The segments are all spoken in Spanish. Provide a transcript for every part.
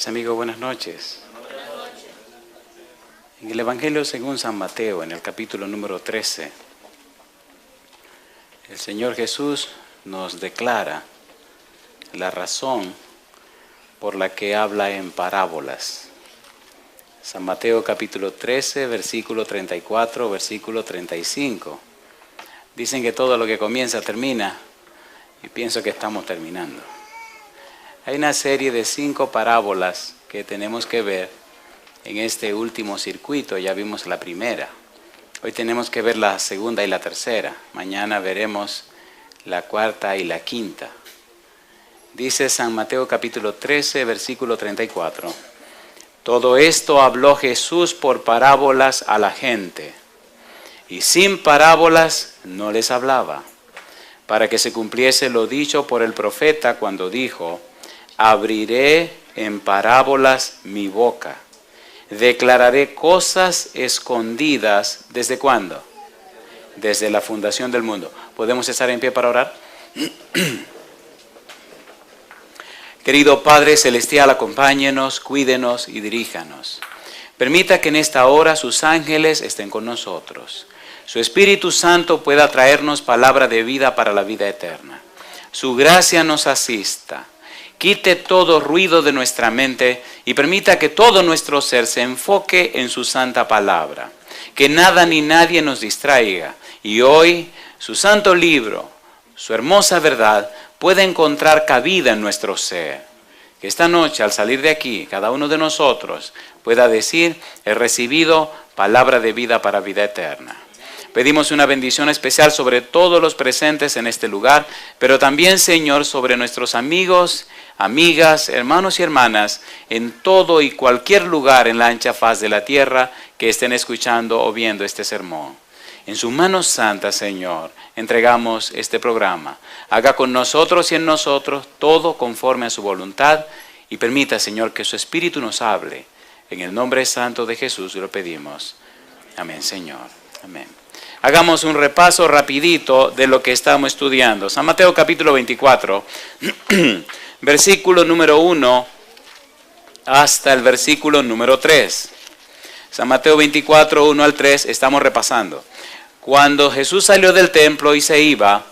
Mis amigos, buenas noches. En el Evangelio según San Mateo, en el capítulo número 13, el Señor Jesús nos declara la razón por la que habla en parábolas. San Mateo capítulo 13, versículo 34, versículo 35. Dicen que todo lo que comienza termina, y pienso que estamos terminando. Hay una serie de 5 parábolas que tenemos que ver en este último circuito. Ya vimos la primera. Hoy tenemos que ver la segunda y la tercera. Mañana veremos la cuarta y la quinta. Dice San Mateo capítulo 13, versículo 34. Todo esto habló Jesús por parábolas a la gente, y sin parábolas no les hablaba, para que se cumpliese lo dicho por el profeta cuando dijo: abriré en parábolas mi boca, declararé cosas escondidas. ¿Desde cuándo? Desde la fundación del mundo. ¿Podemos estar en pie para orar? Querido Padre Celestial, acompáñenos, cuídenos y diríjanos. Permita que en esta hora sus ángeles estén con nosotros. Su Espíritu Santo pueda traernos palabra de vida para la vida eterna. Su gracia nos asista. Quite todo ruido de nuestra mente y permita que todo nuestro ser se enfoque en su santa palabra. Que nada ni nadie nos distraiga. Y hoy su santo libro, su hermosa verdad, pueda encontrar cabida en nuestro ser. Que esta noche, al salir de aquí, cada uno de nosotros pueda decir: he recibido palabra de vida para vida eterna. Pedimos una bendición especial sobre todos los presentes en este lugar, pero también, Señor, sobre nuestros amigos, amigas, hermanos y hermanas, en todo y cualquier lugar en la ancha faz de la tierra que estén escuchando o viendo este sermón. En sus manos santas, Señor, entregamos este programa. Haga con nosotros y en nosotros todo conforme a su voluntad y permita, Señor, que su Espíritu nos hable. En el nombre santo de Jesús lo pedimos. Amén, Señor. Amén. Hagamos un repaso rapidito de lo que estamos estudiando. San Mateo capítulo 24, versículo número 1 hasta el versículo número 3. San Mateo 24, 1 al 3, estamos repasando. Cuando Jesús salió del templo y se iba,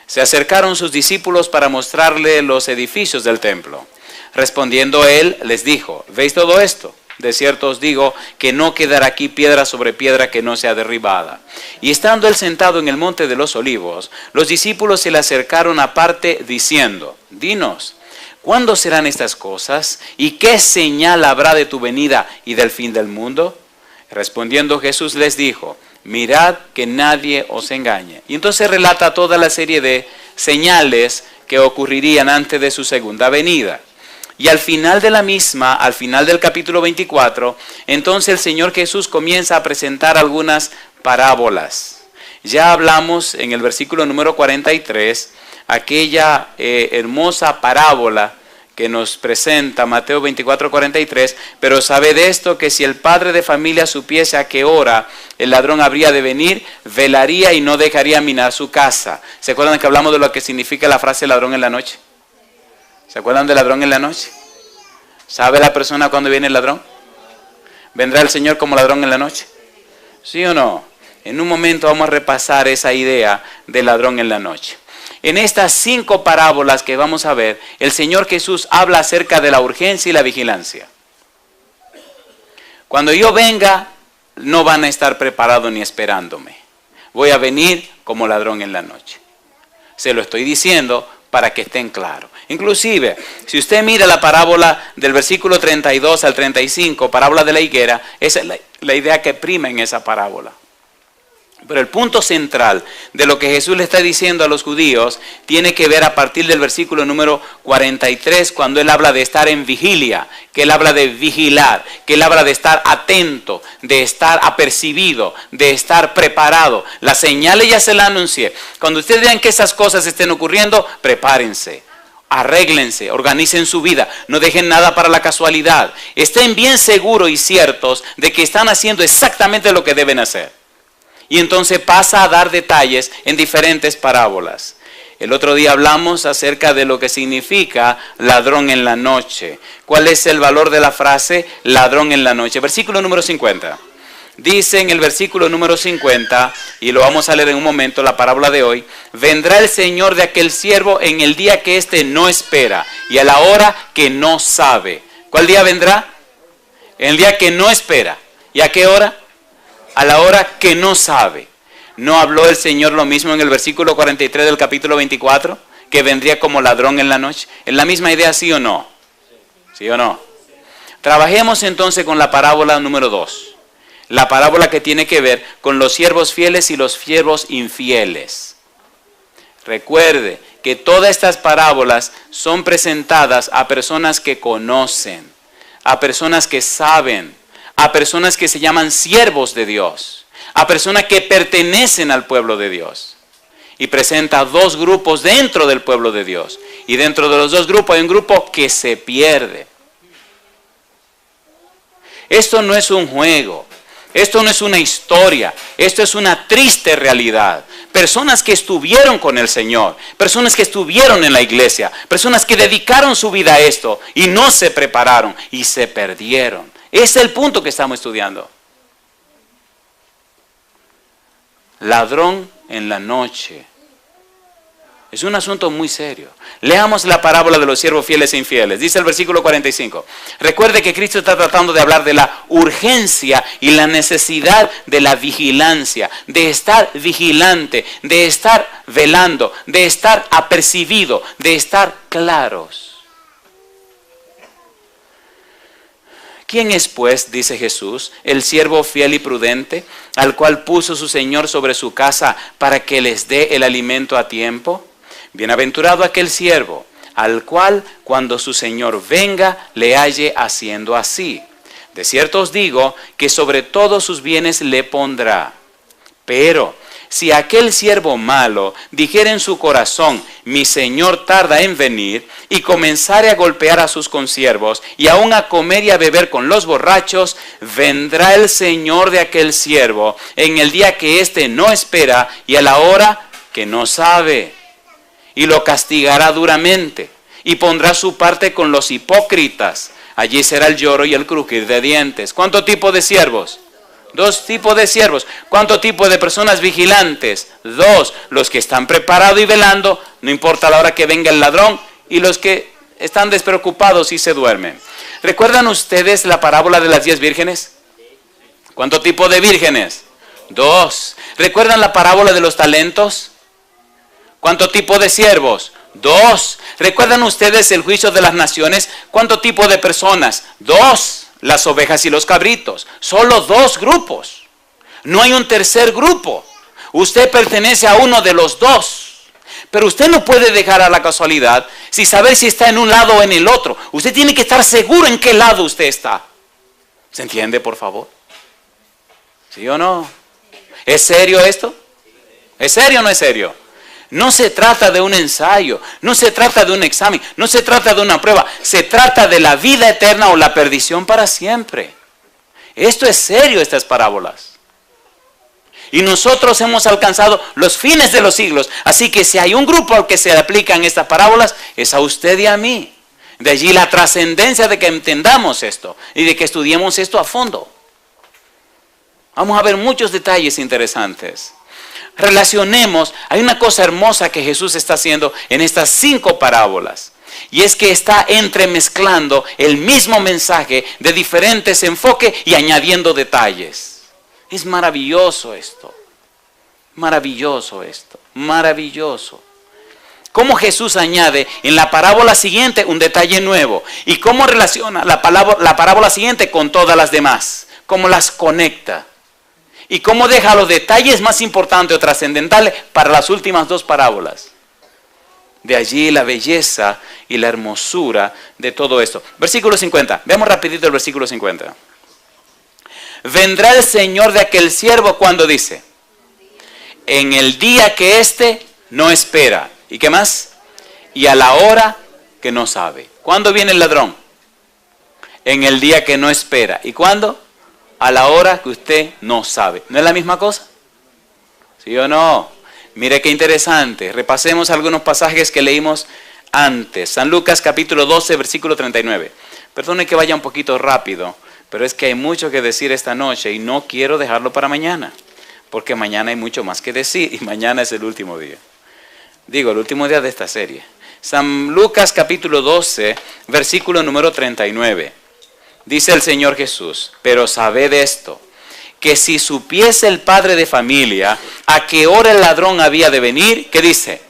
se acercaron sus discípulos para mostrarle los edificios del templo. Respondiendo él, les dijo: ¿veis todo esto? De cierto os digo que no quedará aquí piedra sobre piedra que no sea derribada. Y estando él sentado en el monte de los olivos, los discípulos se le acercaron aparte diciendo: dinos, ¿cuándo serán estas cosas? ¿Y qué señal habrá de tu venida y del fin del mundo? Respondiendo Jesús les dijo: mirad que nadie os engañe. Y entonces relata toda la serie de señales que ocurrirían antes de su segunda venida. Y al final de la misma, al final del capítulo 24, entonces el Señor Jesús comienza a presentar algunas parábolas. Ya hablamos en el versículo número 43, aquella hermosa parábola que nos presenta Mateo 24, 43, pero sabe de esto que si el padre de familia supiese a qué hora el ladrón habría de venir, velaría y no dejaría minar su casa. ¿Se acuerdan que hablamos de lo que significa la frase ladrón en la noche? ¿Se acuerdan del ladrón en la noche? ¿Sabe la persona cuándo viene el ladrón? ¿Vendrá el Señor como ladrón en la noche? ¿Sí o no? En un momento vamos a repasar esa idea del ladrón en la noche. En estas 5 parábolas que vamos a ver, el Señor Jesús habla acerca de la urgencia y la vigilancia. Cuando yo venga, no van a estar preparados ni esperándome. Voy a venir como ladrón en la noche. Se lo estoy diciendo para que estén claros. Inclusive, si usted mira la parábola del versículo 32 al 35, parábola de la higuera, esa es la idea que prima en esa parábola. Pero el punto central de lo que Jesús le está diciendo a los judíos tiene que ver a partir del versículo número 43, cuando él habla de estar en vigilia, que él habla de vigilar, que él habla de estar atento, de estar apercibido, de estar preparado. Las señales ya se las anuncié. Cuando ustedes vean que esas cosas estén ocurriendo, prepárense. Arréglense, organicen su vida, no dejen nada para la casualidad. Estén bien seguros y ciertos de que están haciendo exactamente lo que deben hacer. Y entonces pasa a dar detalles en diferentes parábolas. El otro día hablamos acerca de lo que significa ladrón en la noche. ¿Cuál es el valor de la frase ladrón en la noche? Versículo número 50. Dice en el versículo número 50, y lo vamos a leer en un momento, la parábola de hoy: vendrá el Señor de aquel siervo en el día que éste no espera y a la hora que no sabe. ¿Cuál día vendrá? En el día que no espera. ¿Y a qué hora? A la hora que no sabe. ¿No habló el Señor lo mismo en el versículo 43 del capítulo 24? Que vendría como ladrón en la noche. ¿Es la misma idea, sí o no? ¿Sí o no? Trabajemos entonces con la parábola número 2. La parábola que tiene que ver con los siervos fieles y los siervos infieles. Recuerde que todas estas parábolas son presentadas a personas que conocen, a personas que saben, a personas que se llaman siervos de Dios, a personas que pertenecen al pueblo de Dios. Y presenta dos grupos dentro del pueblo de Dios. Y dentro de los dos grupos hay un grupo que se pierde. Esto no es un juego. Esto no es una historia, esto es una triste realidad. Personas que estuvieron con el Señor, personas que estuvieron en la iglesia, personas que dedicaron su vida a esto y no se prepararon y se perdieron. Ese es el punto que estamos estudiando. Ladrón en la noche. Es un asunto muy serio. Leamos la parábola de los siervos fieles e infieles. Dice el versículo 45. Recuerde que Cristo está tratando de hablar de la urgencia y la necesidad de la vigilancia, de estar vigilante, de estar velando, de estar apercibido, de estar claros. ¿Quién es, pues, dice Jesús, el siervo fiel y prudente, al cual puso su Señor sobre su casa para que les dé el alimento a tiempo? Bienaventurado aquel siervo, al cual cuando su Señor venga, le halle haciendo así. De cierto os digo que sobre todos sus bienes le pondrá. Pero si aquel siervo malo dijere en su corazón, mi Señor tarda en venir, y comenzare a golpear a sus consiervos, y aún a comer y a beber con los borrachos, vendrá el Señor de aquel siervo en el día que éste no espera y a la hora que no sabe. Y lo castigará duramente, y pondrá su parte con los hipócritas. Allí será el lloro y el crujir de dientes. ¿Cuánto tipo de siervos? Dos tipos de siervos. ¿Cuánto tipo de personas vigilantes? Dos. Los que están preparados y velando, no importa la hora que venga el ladrón, y los que están despreocupados y se duermen. ¿Recuerdan ustedes la parábola de las 10 vírgenes? ¿Cuánto tipo de vírgenes? Dos. ¿Recuerdan la parábola de los talentos? ¿Cuánto tipo de siervos? Dos. ¿Recuerdan ustedes el juicio de las naciones? ¿Cuánto tipo de personas? Dos. Las ovejas y los cabritos. Solo dos grupos. No hay un tercer grupo. Usted pertenece a uno de los dos. Pero usted no puede dejar a la casualidad sin saber si está en un lado o en el otro. Usted tiene que estar seguro en qué lado usted está. ¿Se entiende, por favor? ¿Sí o no? ¿Es serio esto? ¿Es serio o no es serio? No se trata de un ensayo, no se trata de un examen, no se trata de una prueba, se trata de la vida eterna o la perdición para siempre. Esto es serio, estas parábolas. Y nosotros hemos alcanzado los fines de los siglos, así que si hay un grupo al que se aplican estas parábolas, es a usted y a mí. De allí la trascendencia de que entendamos esto y de que estudiemos esto a fondo. Vamos a ver muchos detalles interesantes. Relacionemos, hay una cosa hermosa que Jesús está haciendo en estas 5 parábolas. Y es que está entremezclando el mismo mensaje de diferentes enfoques y añadiendo detalles. Es maravilloso esto. Maravilloso esto. Maravilloso. Cómo Jesús añade en la parábola siguiente un detalle nuevo. Y cómo relaciona la parábola siguiente con todas las demás. Cómo las conecta. Y cómo deja los detalles más importantes o trascendentales para las últimas 2 parábolas. De allí la belleza y la hermosura de todo esto. Versículo 50. Veamos rapidito el versículo 50. Vendrá el Señor de aquel siervo cuando dice, en el día que éste no espera. ¿Y qué más? Y a la hora que no sabe. ¿Cuándo viene el ladrón? En el día que no espera. ¿Y cuándo? A la hora que usted no sabe. ¿No es la misma cosa? ¿Sí o no? Mire qué interesante. Repasemos algunos pasajes que leímos antes. San Lucas capítulo 12, versículo 39. Perdone que vaya un poquito rápido, pero es que hay mucho que decir esta noche y no quiero dejarlo para mañana, porque mañana hay mucho más que decir y mañana es el último día. Digo, el último día de esta serie. San Lucas capítulo 12, versículo número 39. Dice el Señor Jesús, pero sabed esto, que si supiese el padre de familia a qué hora el ladrón había de venir, ¿qué dice?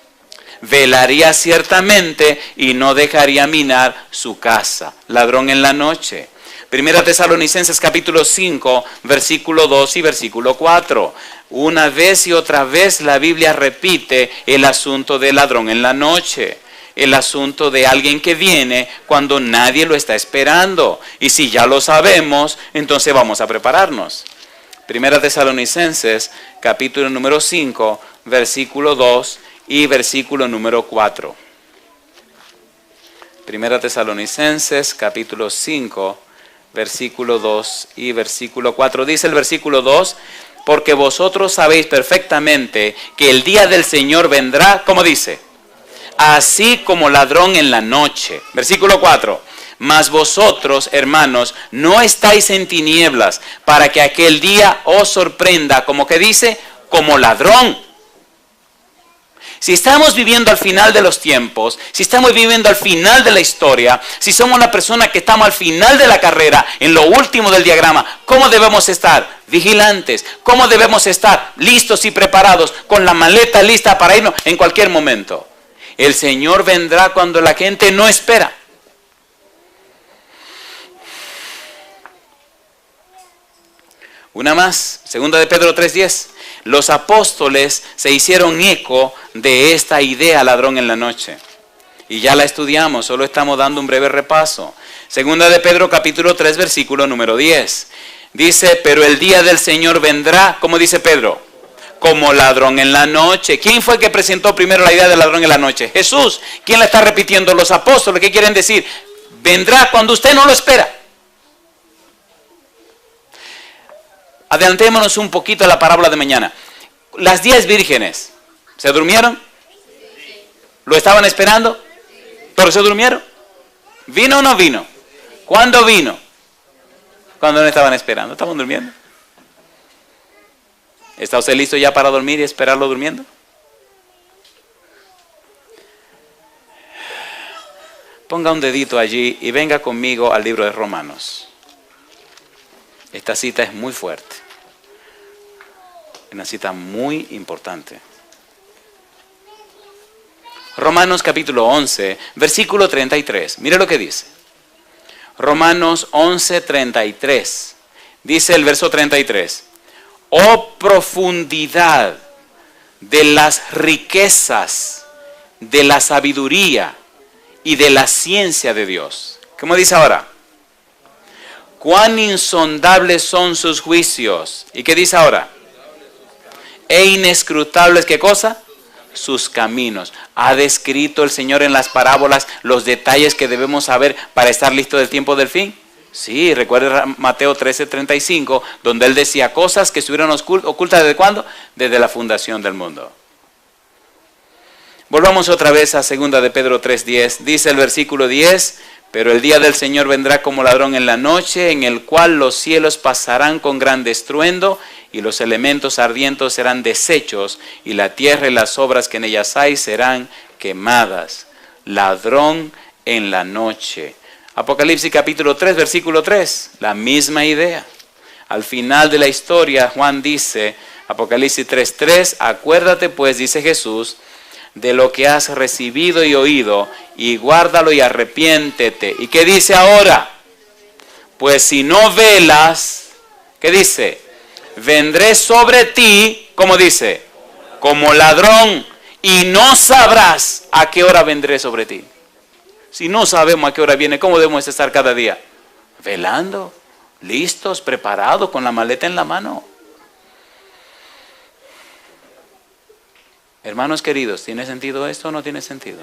Velaría ciertamente y no dejaría minar su casa. Ladrón en la noche. Primera Tesalonicenses capítulo 5, versículo 2 y versículo 4. Una vez y otra vez la Biblia repite el asunto del ladrón en la noche. El asunto de alguien que viene cuando nadie lo está esperando. Y si ya lo sabemos, entonces vamos a prepararnos. Primera Tesalonicenses capítulo número 5, versículo 2 y versículo número 4. Primera Tesalonicenses capítulo 5, versículo 2 y versículo 4. Dice el versículo 2, porque vosotros sabéis perfectamente que el día del Señor vendrá, ¿cómo dice? Así como ladrón en la noche. Versículo 4. Mas vosotros, hermanos, no estáis en tinieblas para que aquel día os sorprenda, como que dice, como ladrón. Si estamos viviendo al final de los tiempos, si estamos viviendo al final de la historia, si somos una persona que estamos al final de la carrera, en lo último del diagrama, ¿cómo debemos estar? Vigilantes. ¿Cómo debemos estar? Listos y preparados, con la maleta lista para irnos en cualquier momento. El Señor vendrá cuando la gente no espera. Una más, segunda de Pedro 3:10. Los apóstoles se hicieron eco de esta idea, ladrón en la noche. Y ya la estudiamos, solo estamos dando un breve repaso. Segunda de Pedro capítulo 3, versículo número 10. Dice, pero el día del Señor vendrá, ¿cómo dice Pedro? Como ladrón en la noche. ¿Quién fue el que presentó primero la idea del ladrón en la noche? Jesús. ¿Quién la está repitiendo? Los apóstoles. ¿Qué quieren decir? Vendrá cuando usted no lo espera. Adelantémonos un poquito a la parábola de mañana. Las 10 vírgenes, ¿se durmieron? ¿Lo estaban esperando? ¿Pero se durmieron? ¿Vino o no vino? ¿Cuándo vino? Cuando no estaban esperando. ¿Estaban durmiendo? ¿Está usted listo ya para dormir y esperarlo durmiendo? Ponga un dedito allí y venga conmigo al libro de Romanos. Esta cita es muy fuerte. Una cita muy importante. Romanos capítulo 11, versículo 33. Mire lo que dice. Romanos 11, 33. Dice el verso 33. Oh profundidad de las riquezas, de la sabiduría y de la ciencia de Dios. ¿Cómo dice ahora? Cuán insondables son sus juicios. ¿Y qué dice ahora? E inescrutables, ¿qué cosa? Sus caminos. Ha descrito el Señor en las parábolas los detalles que debemos saber para estar listo del tiempo del fin. Sí, recuerda Mateo 13:35, donde Él decía cosas que estuvieron ocultas ¿desde cuándo? Desde la fundación del mundo. Volvamos otra vez a 2 de Pedro 3:10. Dice el versículo 10, pero el día del Señor vendrá como ladrón en la noche, en el cual los cielos pasarán con gran estruendo, y los elementos ardientes serán deshechos, y la tierra y las obras que en ellas hay serán quemadas. Ladrón en la noche. Apocalipsis capítulo 3, versículo 3, la misma idea. Al final de la historia, Juan dice, Apocalipsis 3:3, acuérdate pues, dice Jesús, de lo que has recibido y oído, y guárdalo y arrepiéntete. ¿Y qué dice ahora? Pues si no velas, ¿qué dice? Vendré sobre ti, ¿cómo dice? Como ladrón, y no sabrás a qué hora vendré sobre ti. Si no sabemos a qué hora viene, ¿cómo debemos estar cada día? Velando, listos, preparados, con la maleta en la mano. Hermanos queridos, ¿tiene sentido esto o no tiene sentido?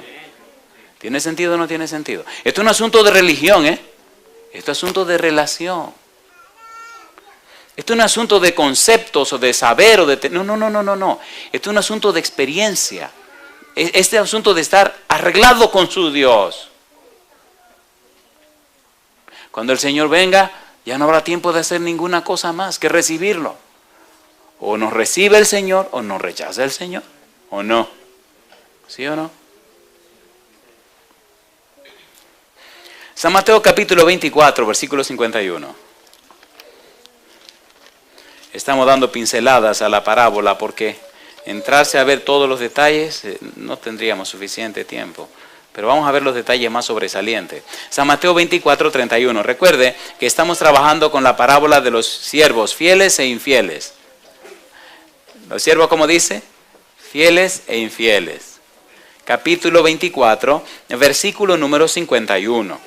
¿Tiene sentido o no tiene sentido? Esto es un asunto de religión, Esto es un asunto de relación. Esto no es un asunto de conceptos o de saber o de... No. Esto es un asunto de experiencia. Este es un asunto de estar arreglado con su Dios. Cuando el Señor venga, ya no habrá tiempo de hacer ninguna cosa más que recibirlo. O nos recibe el Señor o nos rechaza el Señor. ¿O no? ¿Sí o no? San Mateo capítulo 24, versículo 51. Estamos dando pinceladas a la parábola porque entrarse a ver todos los detalles no tendríamos suficiente tiempo. Pero vamos a ver los detalles más sobresalientes. San Mateo 24, 31. Recuerde que estamos trabajando con la parábola de los siervos fieles e infieles. Los siervos, ¿cómo dice? Fieles e infieles. Capítulo 24, versículo número 51.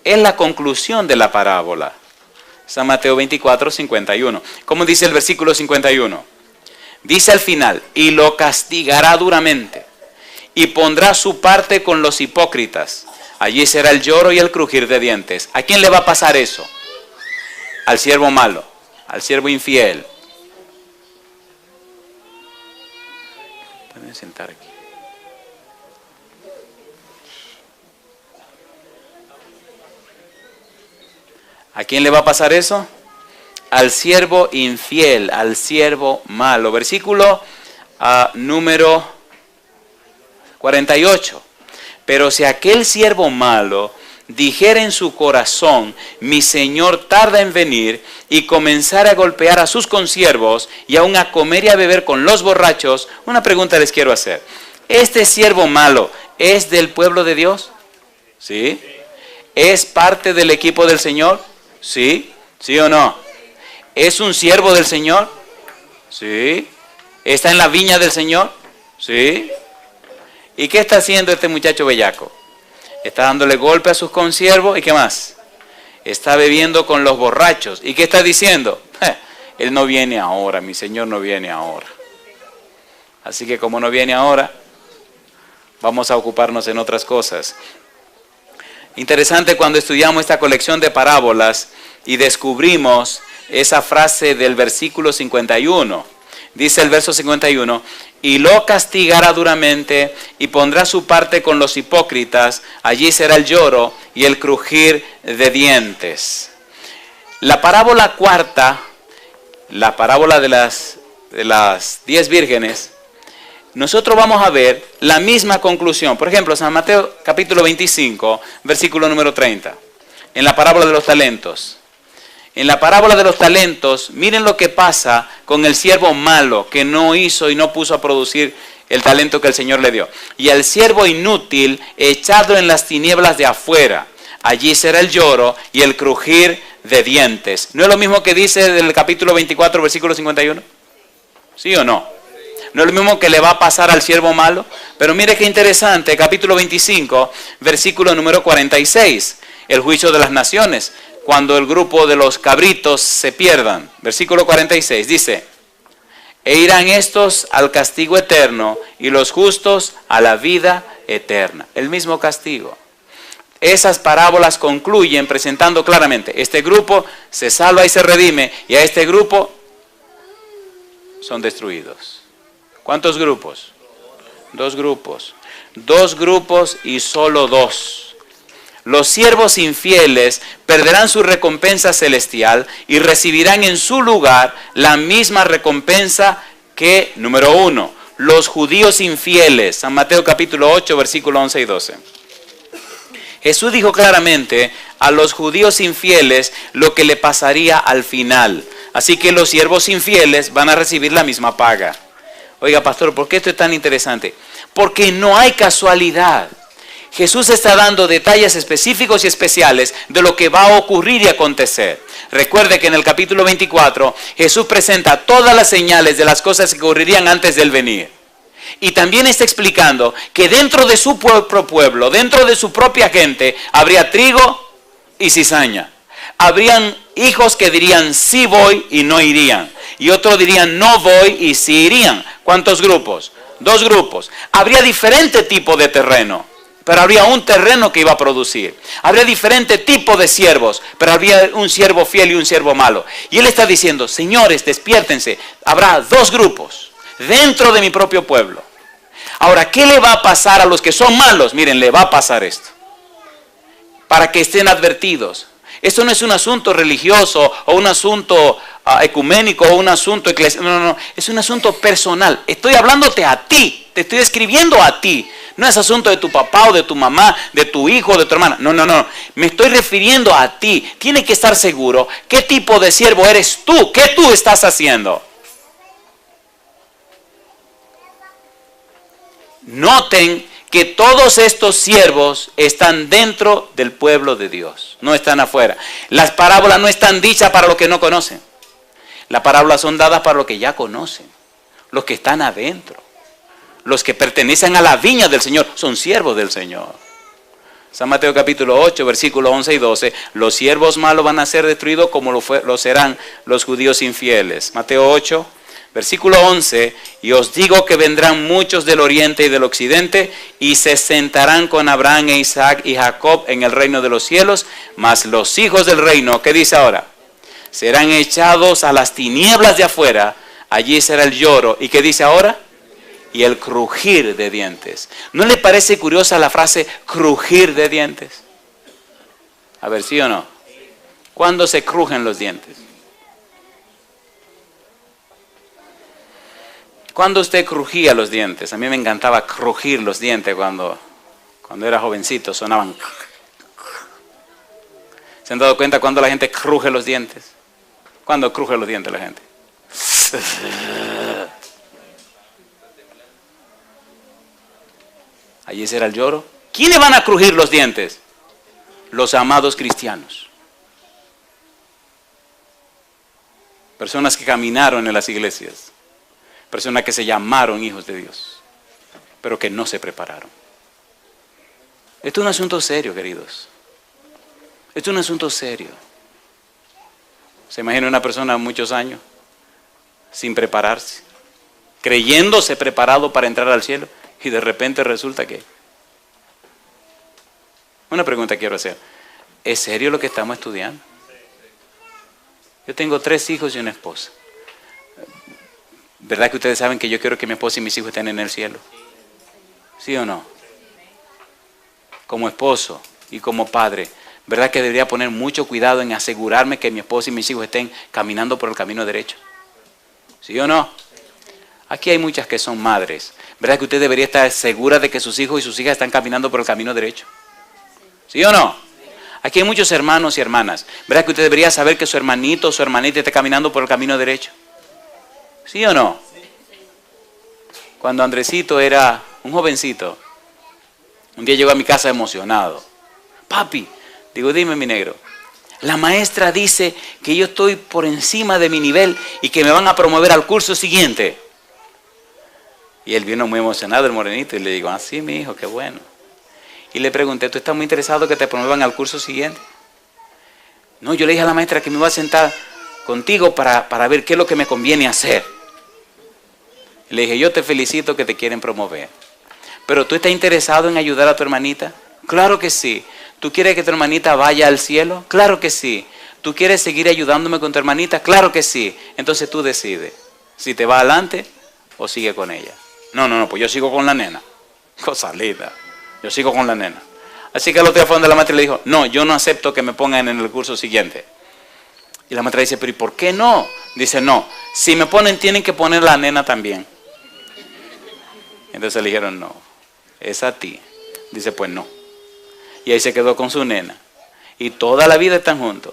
Es la conclusión de la parábola. San Mateo 24, 51. ¿Cómo dice el versículo 51? Dice al final, y lo castigará duramente, y pondrá su parte con los hipócritas. Allí será el lloro y el crujir de dientes. ¿A quién le va a pasar eso? Al siervo malo, al siervo infiel. Pueden sentar aquí. ¿A quién le va a pasar eso? Al siervo infiel, al siervo malo. Versículo número 48. Pero si aquel siervo malo dijera en su corazón, mi señor tarda en venir, y comenzara a golpear a sus consiervos y aún a comer y a beber con los borrachos, una pregunta les quiero hacer. ¿Este siervo malo es del pueblo de Dios? ¿Sí? ¿Es parte del equipo del Señor? ¿Sí? ¿Sí o no? ¿Es un siervo del Señor? ¿Sí? ¿Está en la viña del Señor? ¿Sí? ¿Y qué está haciendo este muchacho bellaco? Está dándole golpe a sus consiervos. ¿Y qué más? Está bebiendo con los borrachos. ¿Y qué está diciendo? Él no viene ahora, mi Señor no viene ahora. Así que como no viene ahora, vamos a ocuparnos en otras cosas. Interesante cuando estudiamos esta colección de parábolas y descubrimos esa frase del versículo 51. Dice el verso 51, y lo castigará duramente y pondrá su parte con los hipócritas, allí será el lloro y el crujir de dientes. La parábola cuarta, la parábola de las 10 vírgenes, nosotros vamos a ver la misma conclusión. Por ejemplo, San Mateo capítulo 25, versículo número 30, en la parábola de los talentos. En la parábola de los talentos, miren lo que pasa con el siervo malo que no hizo y no puso a producir el talento que el Señor le dio. Y al siervo inútil echado en las tinieblas de afuera. Allí será el lloro y el crujir de dientes. ¿No es lo mismo que dice del capítulo 24, versículo 51? ¿Sí o no? ¿No es lo mismo que le va a pasar al siervo malo? Pero mire qué interesante, capítulo 25, versículo número 46, el juicio de las naciones. Cuando el grupo de los cabritos se pierdan. Versículo 46 dice, e irán estos al castigo eterno y los justos a la vida eterna. El mismo castigo. Esas parábolas concluyen presentando claramente, este grupo se salva y se redime y a este grupo son destruidos. ¿Cuántos grupos? 2 grupos. 2 grupos y solo 2. Los siervos infieles perderán su recompensa celestial y recibirán en su lugar la misma recompensa que, número 1, los judíos infieles. San Mateo capítulo 8, versículo 11 y 12. Jesús dijo claramente a los judíos infieles lo que le pasaría al final. Así que los siervos infieles van a recibir la misma paga. Oiga, pastor, ¿por qué esto es tan interesante? Porque no hay casualidad. Jesús está dando detalles específicos y especiales de lo que va a ocurrir y acontecer. Recuerde que en el capítulo 24 Jesús presenta todas las señales de las cosas que ocurrirían antes del venir. Y también está explicando que dentro de su propio pueblo, dentro de su propia gente, habría trigo y cizaña. Habrían hijos que dirían sí voy y no irían. Y otros dirían no voy y sí irían. ¿Cuántos grupos? 2 grupos. Habría diferente tipo de terreno. pero habría un terreno que iba a producir. Habría diferentes tipos de siervos, pero habría un siervo fiel y un siervo malo. Y él está diciendo, señores, despiértense. Habrá dos grupos dentro de mi propio pueblo. Ahora, ¿qué le va a pasar a los que son malos? Miren, le va a pasar esto. Para que estén advertidos. Esto no es un asunto religioso o un asunto ecuménico o un asunto eclesiástico. No. Es un asunto personal. Estoy hablándote a ti. Te estoy escribiendo a ti. No es asunto de tu papá o de tu mamá, de tu hijo o de tu hermana. No. Me estoy refiriendo a ti. Tienes que estar seguro qué tipo de siervo eres tú. ¿Qué tú estás haciendo? Noten que todos estos siervos están dentro del pueblo de Dios, no están afuera. Las parábolas no están dichas para los que no conocen. Las parábolas son dadas para los que ya conocen, los que están adentro. Los que pertenecen a la viña del Señor son siervos del Señor. San Mateo capítulo 8, versículos 11 y 12. Los siervos malos van a ser destruidos como lo serán los judíos infieles. Mateo 8. Versículo 11, y os digo que vendrán muchos del oriente y del occidente y se sentarán con Abraham e Isaac y Jacob en el reino de los cielos, mas los hijos del reino, ¿qué dice ahora? Serán echados a las tinieblas de afuera, allí será el lloro. ¿Y qué dice ahora? Y el crujir de dientes. ¿No le parece curiosa la frase crujir de dientes? A ver, ¿sí o no? ¿Cuándo se crujen los dientes? ¿Cuándo usted crujía los dientes? A mí me encantaba crujir los dientes cuando era jovencito, sonaban. ¿Se han dado cuenta cuando la gente cruje los dientes? ¿Cuándo cruje los dientes la gente? Allí será el lloro. ¿Quiénes van a crujir los dientes? Los amados cristianos. Personas que caminaron en las iglesias. Personas que se llamaron hijos de Dios, pero que no se prepararon. Esto es un asunto serio, queridos. Esto es un asunto serio. ¿Se imagina una persona muchos años sin prepararse, creyéndose preparado para entrar al cielo y de repente resulta que... Una pregunta quiero hacer. ¿Es serio lo que estamos estudiando? Yo tengo 3 hijos y una esposa. ¿Verdad que ustedes saben que yo quiero que mi esposa y mis hijos estén en el cielo? ¿Sí o no? Como esposo y como padre, ¿verdad que debería poner mucho cuidado en asegurarme que mi esposa y mis hijos estén caminando por el camino derecho? ¿Sí o no? Aquí hay muchas que son madres. ¿Verdad que usted debería estar segura de que sus hijos y sus hijas están caminando por el camino derecho? ¿Sí o no? Aquí hay muchos hermanos y hermanas. ¿Verdad que usted debería saber que su hermanito o su hermanita está caminando por el camino derecho? ¿Sí o no? Cuando Andresito era un jovencito, un día llegó a mi casa emocionado. Papi, digo, dime mi negro, la maestra dice que yo estoy por encima de mi nivel y que me van a promover al curso siguiente. Y él vino muy emocionado, el morenito, y le digo, sí, mi hijo, qué bueno. Y le pregunté, ¿tú estás muy interesado que te promuevan al curso siguiente? No, yo le dije a la maestra que me iba a sentar contigo para ver qué es lo que me conviene hacer. Le dije, yo te felicito que te quieren promover. Pero ¿tú estás interesado en ayudar a tu hermanita? Claro que sí. ¿Tú quieres que tu hermanita vaya al cielo? Claro que sí. ¿Tú quieres seguir ayudándome con tu hermanita? Claro que sí. Entonces tú decides si te va adelante o sigue con ella. No, pues yo sigo con la nena. Cosa linda. Yo sigo con la nena. Así que el otro día fue donde la maestra le dijo, no, yo no acepto que me pongan en el curso siguiente. Y la maestra dice, pero ¿y por qué no? Dice, no, si me ponen tienen que poner la nena también. Entonces le dijeron, no, es a ti. Dice, pues no. Y ahí se quedó con su nena. Y toda la vida están juntos.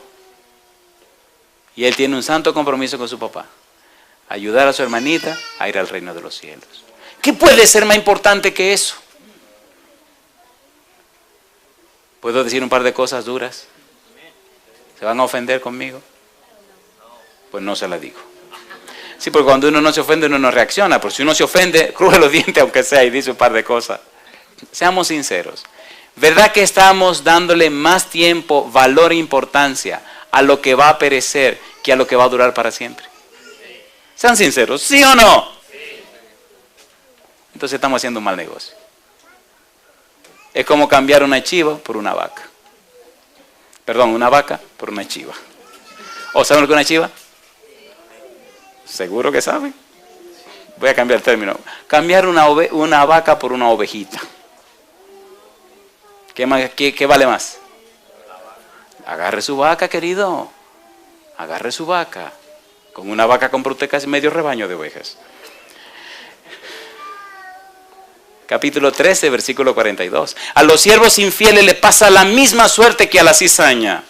Y él tiene un santo compromiso con su papá. Ayudar a su hermanita a ir al reino de los cielos. ¿Qué puede ser más importante que eso? ¿Puedo decir un par de cosas duras? ¿Se van a ofender conmigo? Pues no se las digo. Sí, porque cuando uno no se ofende, uno no reacciona. Pero si uno se ofende, cruje los dientes aunque sea y dice un par de cosas. Seamos sinceros. ¿Verdad que estamos dándole más tiempo, valor e importancia a lo que va a perecer que a lo que va a durar para siempre? Sean sinceros, ¿sí o no? Entonces estamos haciendo un mal negocio. Es como cambiar una chiva por una vaca. Perdón, una vaca por una chiva. ¿O saben lo que es una chiva? ¿Seguro que saben? Voy a cambiar el término. Cambiar una vaca por una ovejita. ¿Qué vale más? Agarre su vaca, querido. Agarre su vaca. Con una vaca compra usted casi medio rebaño de ovejas. Capítulo 13, versículo 42. A los siervos infieles le pasa la misma suerte que a la cizaña.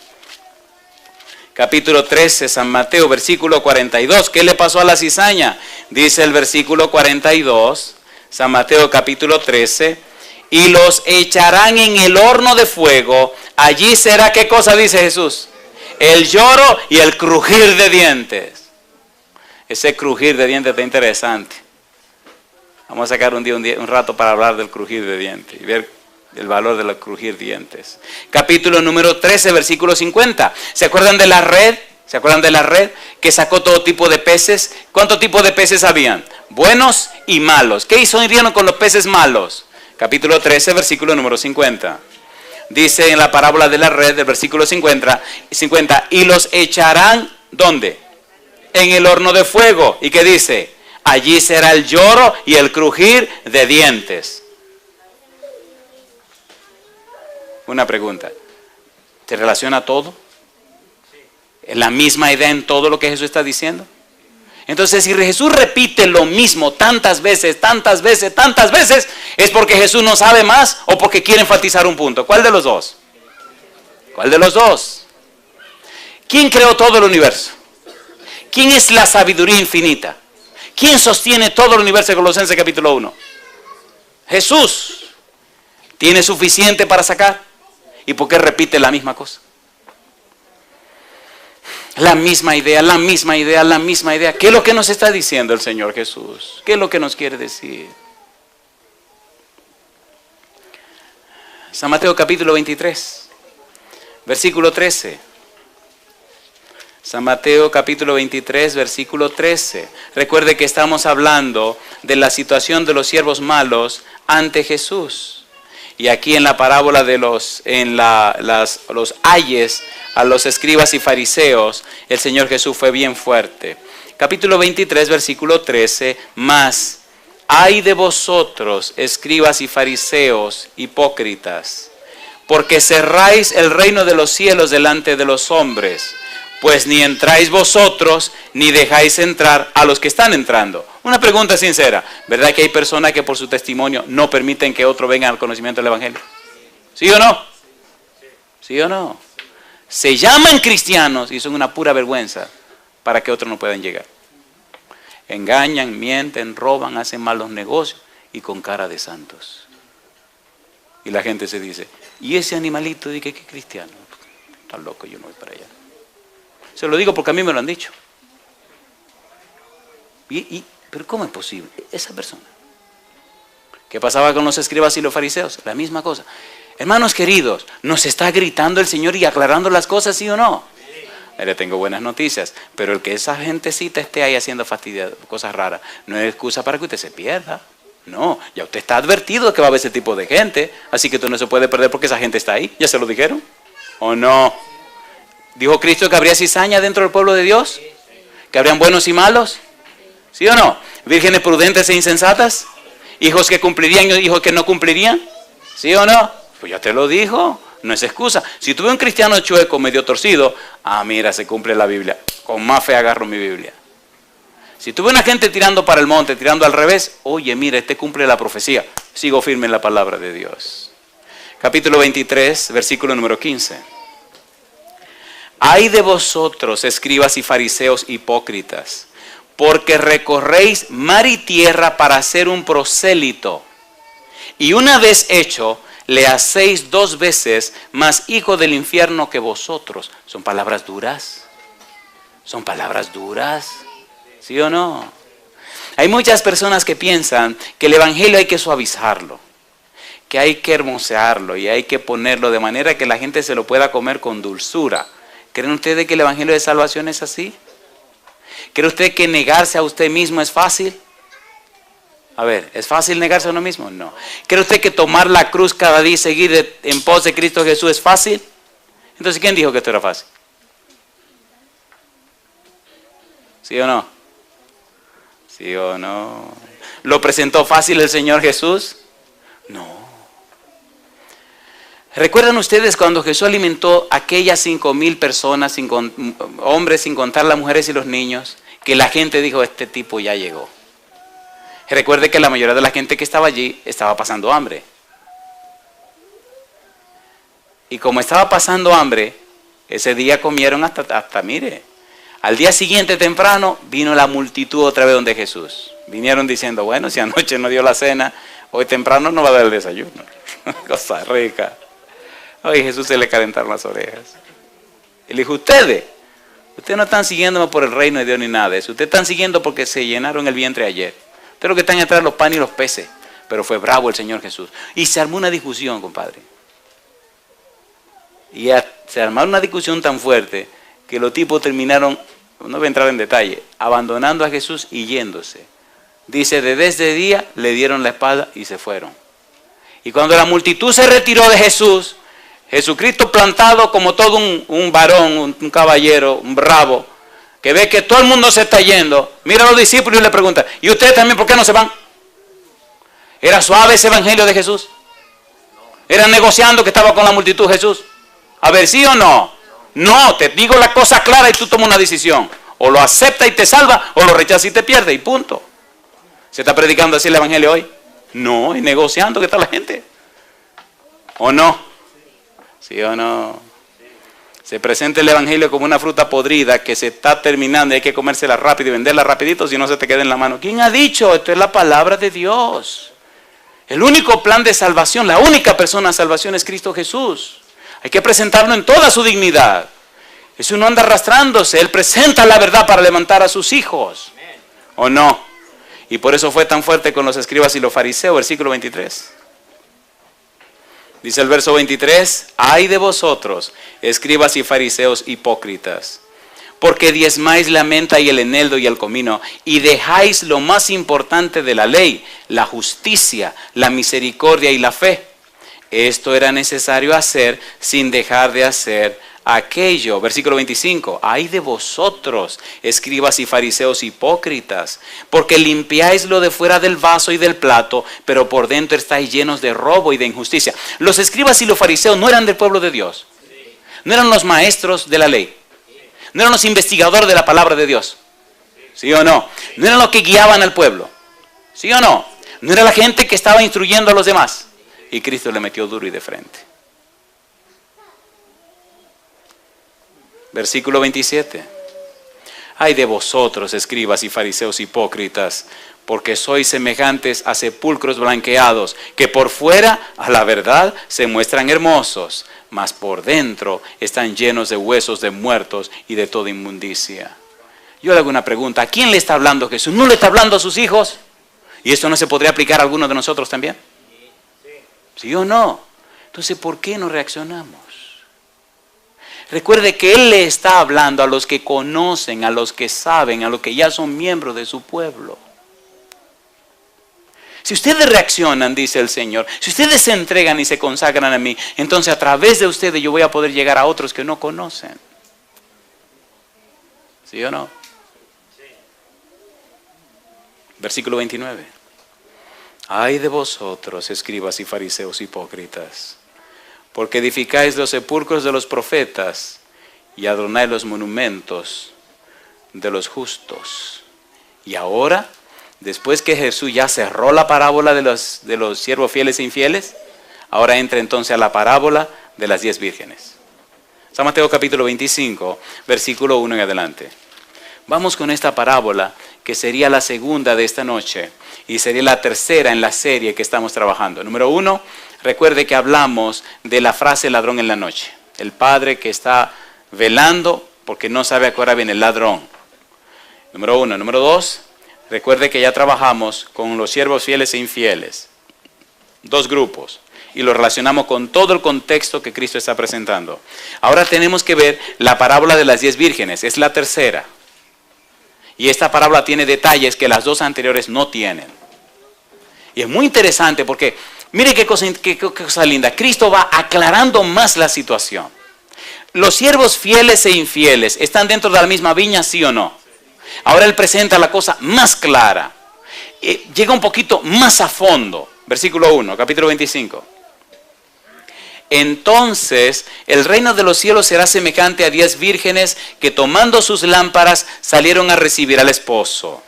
Capítulo 13, San Mateo, versículo 42. ¿Qué le pasó a la cizaña? Dice el versículo 42, San Mateo capítulo 13. Y los echarán en el horno de fuego. Allí será, ¿qué cosa dice Jesús? El lloro y el crujir de dientes. Ese crujir de dientes está interesante. Vamos a sacar un rato para hablar del crujir de dientes y ver el valor de los crujir dientes. Capítulo número 13, versículo 50. ¿Se acuerdan de la red? ¿Se acuerdan de la red que sacó todo tipo de peces? ¿Cuántos tipos de peces habían? Buenos y malos. ¿Qué hicieron con los peces malos? Capítulo 13, versículo número 50. Dice en la parábola de la red, del versículo 50, y los echarán, ¿dónde? En el horno de fuego. ¿Y qué dice? Allí será el lloro y el crujir de dientes. Una pregunta. ¿Te relaciona todo? ¿Es la misma idea en todo lo que Jesús está diciendo? Entonces, si Jesús repite lo mismo tantas veces, es porque Jesús no sabe más o porque quiere enfatizar un punto. ¿Cuál de los dos? ¿Cuál de los dos? ¿Quién creó todo el universo? ¿Quién es la sabiduría infinita? ¿Quién sostiene todo el universo de Colosenses capítulo 1? Jesús. ¿Tiene suficiente para sacar? ¿Y por qué repite la misma cosa? La misma idea. ¿Qué es lo que nos está diciendo el Señor Jesús? ¿Qué es lo que nos quiere decir? San Mateo capítulo 23, versículo 13. San Mateo capítulo 23, versículo 13. Recuerde que estamos hablando de la situación de los siervos malos ante Jesús. Y aquí en la parábola de los ayes a los escribas y fariseos, el Señor Jesús fue bien fuerte. Capítulo 23, versículo 13. Mas, ay de vosotros, escribas y fariseos, hipócritas, porque cerráis el reino de los cielos delante de los hombres, pues ni entráis vosotros, ni dejáis entrar a los que están entrando. Una pregunta sincera, ¿verdad que hay personas que por su testimonio no permiten que otro venga al conocimiento del Evangelio? ¿Sí o no? ¿Sí o no? Se llaman cristianos y son una pura vergüenza para que otros no puedan llegar. Engañan, mienten, roban, hacen malos negocios y con cara de santos. Y la gente se dice, ¿y ese animalito de que es cristiano? Está loco, yo no voy para allá. Se lo digo porque a mí me lo han dicho. Pero ¿cómo es posible? Esa persona. ¿Qué pasaba con los escribas y los fariseos? La misma cosa. Hermanos queridos, ¿nos está gritando el Señor y aclarando las cosas, sí o no? Le tengo buenas noticias, pero el que esa gentecita esté ahí haciendo cosas raras, no es excusa para que usted se pierda. No, ya usted está advertido de que va a haber ese tipo de gente, así que usted no se puede perder porque esa gente está ahí. ¿Ya se lo dijeron? ¿O no? ¿Dijo Cristo que habría cizaña dentro del pueblo de Dios? ¿Que habrían buenos y malos? ¿Sí o no? ¿Vírgenes prudentes e insensatas? ¿Hijos que cumplirían y hijos que no cumplirían? ¿Sí o no? Pues ya te lo dijo, no es excusa. Si tuve un cristiano chueco, medio torcido, mira, se cumple la Biblia. Con más fe agarro mi Biblia. Si tuve una gente tirando para el monte, tirando al revés, oye, mira, este cumple la profecía. Sigo firme en la palabra de Dios. Capítulo 23, versículo número 15. Ay de vosotros, escribas y fariseos hipócritas, porque recorréis mar y tierra para hacer un prosélito, y una vez hecho, le hacéis 2 veces más hijo del infierno que vosotros. Son palabras duras. Son palabras duras. ¿Sí o no? Hay muchas personas que piensan que el evangelio hay que suavizarlo, que hay que hermosearlo y hay que ponerlo de manera que la gente se lo pueda comer con dulzura. ¿Creen ustedes que el evangelio de salvación es así? ¿Cree usted que negarse a usted mismo es fácil? A ver, ¿es fácil negarse a uno mismo? No. ¿Cree usted que tomar la cruz cada día y seguir en pos de Cristo Jesús es fácil? Entonces, ¿quién dijo que esto era fácil? ¿Sí o no? ¿Sí o no? ¿Lo presentó fácil el Señor Jesús? No. ¿Recuerdan ustedes cuando Jesús alimentó a aquellas 5,000 personas, hombres, sin contar las mujeres y los niños? Que la gente dijo, este tipo ya llegó. Recuerde que la mayoría de la gente que estaba allí estaba pasando hambre. Y como estaba pasando hambre, ese día comieron hasta mire. Al día siguiente temprano vino la multitud otra vez donde Jesús. Vinieron diciendo, bueno, si anoche no dio la cena, hoy temprano no va a dar el desayuno. Cosa rica. Hoy Jesús se le calentaron las orejas. Y le dijo, ustedes no están siguiéndome por el reino de Dios ni nada de eso. Ustedes están siguiendo porque se llenaron el vientre ayer. Ustedes lo que están atrás de los panes y los peces. Pero fue bravo el Señor Jesús. Y se armó una discusión, compadre. Y se armó una discusión tan fuerte que los tipos terminaron, no voy a entrar en detalle, abandonando a Jesús y yéndose. Dice, desde ese día le dieron la espada y se fueron. Y cuando la multitud se retiró de Jesús, Jesucristo plantado como todo un varón, un caballero, un bravo, que ve que todo el mundo se está yendo, mira a los discípulos y le pregunta, ¿y ustedes también por qué no se van? ¿Era suave ese evangelio de Jesús? ¿Era negociando que estaba con la multitud Jesús? A ver, ¿sí o no? No, te digo la cosa clara y tú tomas una decisión. O lo aceptas y te salva, o lo rechazas y te pierdes, y punto. ¿Se está predicando así el evangelio hoy? No, y negociando que está la gente. ¿O no? ¿Sí o no? Se presenta el evangelio como una fruta podrida que se está terminando y hay que comérsela rápido y venderla rapidito si no se te queda en la mano. ¿Quién ha dicho? Esto es la palabra de Dios. El único plan de salvación, la única persona de salvación es Cristo Jesús. Hay que presentarlo en toda su dignidad. Eso no anda arrastrándose. Él presenta la verdad para levantar a sus hijos. ¿O no? Y por eso fue tan fuerte con los escribas y los fariseos, versículo 23. Dice el verso 23, ay de vosotros, escribas y fariseos hipócritas, porque diezmáis la menta y el eneldo y el comino, y dejáis lo más importante de la ley, la justicia, la misericordia y la fe. Esto era necesario hacer sin dejar de hacer aquello. Versículo 25, ay de vosotros, escribas y fariseos hipócritas, porque limpiáis lo de fuera del vaso y del plato, pero por dentro estáis llenos de robo y de injusticia. Los escribas y los fariseos no eran del pueblo de Dios, no eran los maestros de la ley, no eran los investigadores de la palabra de Dios, ¿sí o no? No eran los que guiaban al pueblo, ¿sí o no? No era la gente que estaba instruyendo a los demás. Y Cristo le metió duro y de frente. Versículo 27. Ay de vosotros, escribas y fariseos hipócritas, porque sois semejantes a sepulcros blanqueados, que por fuera, a la verdad, se muestran hermosos, mas por dentro están llenos de huesos de muertos y de toda inmundicia. Yo le hago una pregunta, ¿a quién le está hablando Jesús? ¿No le está hablando a sus hijos? ¿Y esto no se podría aplicar a algunos de nosotros también? ¿Sí o no? Entonces, ¿por qué no reaccionamos? Recuerde que Él le está hablando a los que conocen, a los que saben, a los que ya son miembros de su pueblo. Si ustedes reaccionan, dice el Señor, si ustedes se entregan y se consagran a mí, entonces a través de ustedes yo voy a poder llegar a otros que no conocen. ¿Sí o no? Versículo 29. Ay de vosotros, escribas y fariseos hipócritas, porque edificáis los sepulcros de los profetas y adornáis los monumentos de los justos. Y ahora, después que Jesús ya cerró la parábola de los siervos fieles e infieles, ahora entra entonces a la parábola de las 10 vírgenes. San Mateo capítulo 25, versículo 1 en adelante. Vamos con esta parábola que sería la segunda de esta noche y sería la tercera en la serie que estamos trabajando. Número 1, recuerde que hablamos de la frase ladrón en la noche. El padre que está velando porque no sabe a qué hora viene el ladrón. Número 1. Número 2, recuerde que ya trabajamos con los siervos fieles e infieles. 2 grupos. Y lo relacionamos con todo el contexto que Cristo está presentando. Ahora tenemos que ver la parábola de las 10 vírgenes. Es la tercera. Y esta parábola tiene detalles que las 2 anteriores no tienen. Y es muy interesante porque, mire qué cosa linda. Cristo va aclarando más la situación. Los siervos fieles e infieles, ¿están dentro de la misma viña, sí o no? Ahora Él presenta la cosa más clara. Llega un poquito más a fondo. Versículo 1, capítulo 25. Entonces el reino de los cielos será semejante a 10 vírgenes que tomando sus lámparas salieron a recibir al esposo.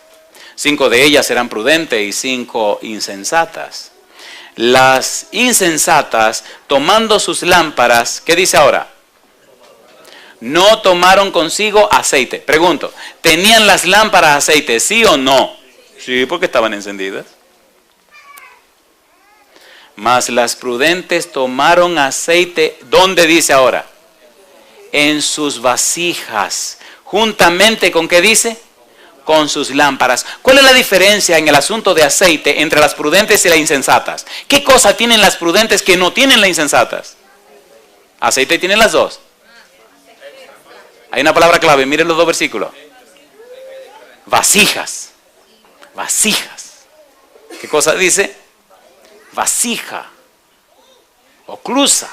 5 de ellas eran prudentes y 5 insensatas. Las insensatas tomando sus lámparas, ¿qué dice ahora? No tomaron consigo aceite. Pregunto, ¿tenían las lámparas aceite, sí o no? Sí, porque estaban encendidas. Mas las prudentes tomaron aceite, ¿dónde dice ahora? En sus vasijas, juntamente con ¿qué dice? Con sus lámparas. ¿Cuál es la diferencia en el asunto de aceite entre las prudentes y las insensatas? ¿Qué cosa tienen las prudentes que no tienen las insensatas? Aceite tienen las dos. Hay una palabra clave, miren los dos versículos. Vasijas. Vasijas. ¿Qué cosa dice? Vasija. Oclusa.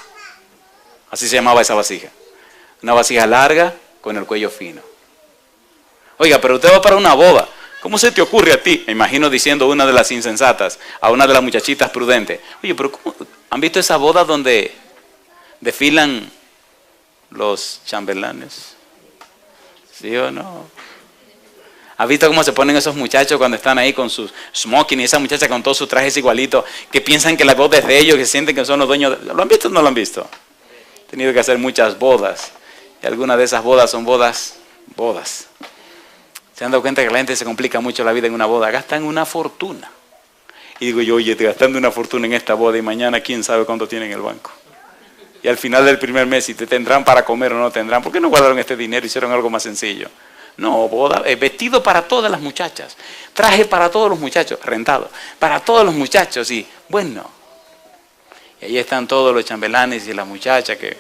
Así se llamaba esa vasija. Una vasija larga con el cuello fino. Oiga, pero usted va para una boda. ¿Cómo se te ocurre a ti? Me imagino diciendo una de las insensatas a una de las muchachitas prudentes. Oye, pero ¿cómo? ¿Han visto esa boda donde desfilan los chambelanes? ¿Sí o no? ¿Has visto cómo se ponen esos muchachos cuando están ahí con sus smoking y esa muchacha con todos sus trajes igualitos, que piensan que la boda es de ellos, que sienten que son los dueños? ¿Lo han visto o no lo han visto? He tenido que hacer muchas bodas y algunas de esas bodas son bodas. ¿Se han dado cuenta que la gente se complica mucho la vida en una boda? Gastan una fortuna. Y digo yo, oye, gastando una fortuna en esta boda y mañana quién sabe cuánto tienen en el banco. Y al final del primer mes, si te tendrán para comer o no tendrán, ¿por qué no guardaron este dinero y hicieron algo más sencillo? No, boda, vestido para todas las muchachas, traje para todos los muchachos, rentado, para todos los muchachos, y bueno. Y ahí están todos los chambelanes y las muchachas que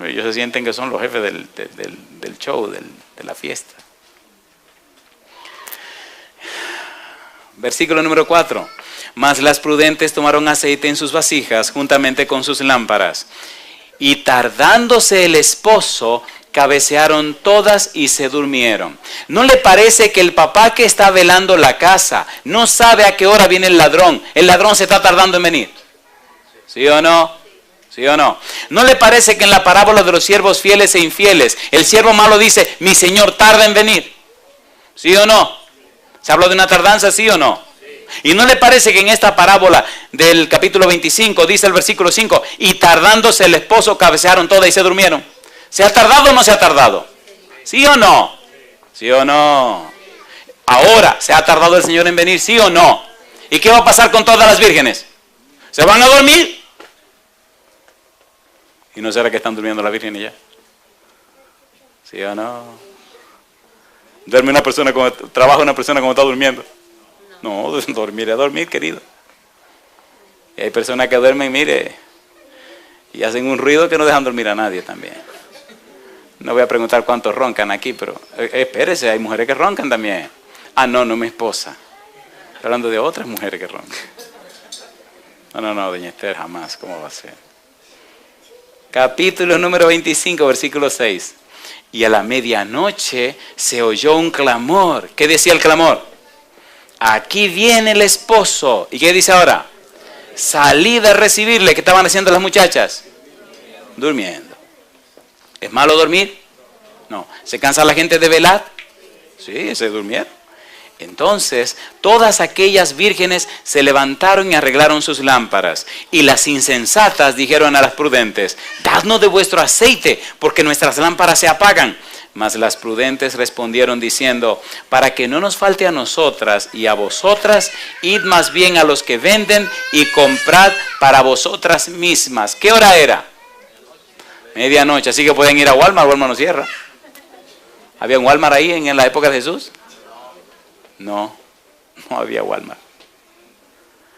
ellos se sienten que son los jefes del show, de la fiesta. Versículo número 4. Mas las prudentes tomaron aceite en sus vasijas juntamente con sus lámparas. Y tardándose el esposo, cabecearon todas y se durmieron. ¿No le parece que el papá que está velando la casa no sabe a qué hora viene el ladrón? El ladrón se está tardando en venir. ¿Sí o no? ¿Sí o no? ¿No le parece que en la parábola de los siervos fieles e infieles, el siervo malo dice, mi señor tarda en venir? ¿Sí o no? ¿Se habló de una tardanza, sí o no? ¿Y no le parece que en esta parábola del capítulo 25 dice el versículo 5, y tardándose el esposo cabecearon todas y se durmieron? ¿Se ha tardado o no se ha tardado? ¿Sí o no? ¿Sí o no? Ahora, ¿se ha tardado el Señor en venir? ¿Sí o no? ¿Y qué va a pasar con todas las vírgenes? ¿Se van a dormir? ¿Y no será que están durmiendo las vírgenes ya? ¿Sí o no? ¿Duerme una persona como trabaja una persona como está durmiendo? No, dormir es dormir, querido. Y hay personas que duermen, mire, y hacen un ruido que no dejan dormir a nadie también. No voy a preguntar cuántos roncan aquí, pero espérese, hay mujeres que roncan también. Ah, no, mi esposa. Estoy hablando de otras mujeres que roncan. No, doña Esther, jamás, ¿cómo va a ser? Capítulo número 25, versículo 6. Y a la medianoche se oyó un clamor. ¿Qué decía el clamor? Aquí viene el esposo. ¿Y qué dice ahora? Salid a recibirle. ¿Qué estaban haciendo las muchachas? Durmiendo. ¿Es malo dormir? No. ¿Se cansa la gente de velar? Sí, se durmieron. Entonces, todas aquellas vírgenes se levantaron y arreglaron sus lámparas. Y las insensatas dijeron a las prudentes, dadnos de vuestro aceite, porque nuestras lámparas se apagan. Mas las prudentes respondieron diciendo, para que no nos falte a nosotras y a vosotras, id más bien a los que venden y comprad para vosotras mismas. ¿Qué hora era? Medianoche, así que pueden ir a Walmart. Walmart no cierra. ¿Había un Walmart ahí en la época de Jesús? No había Walmart.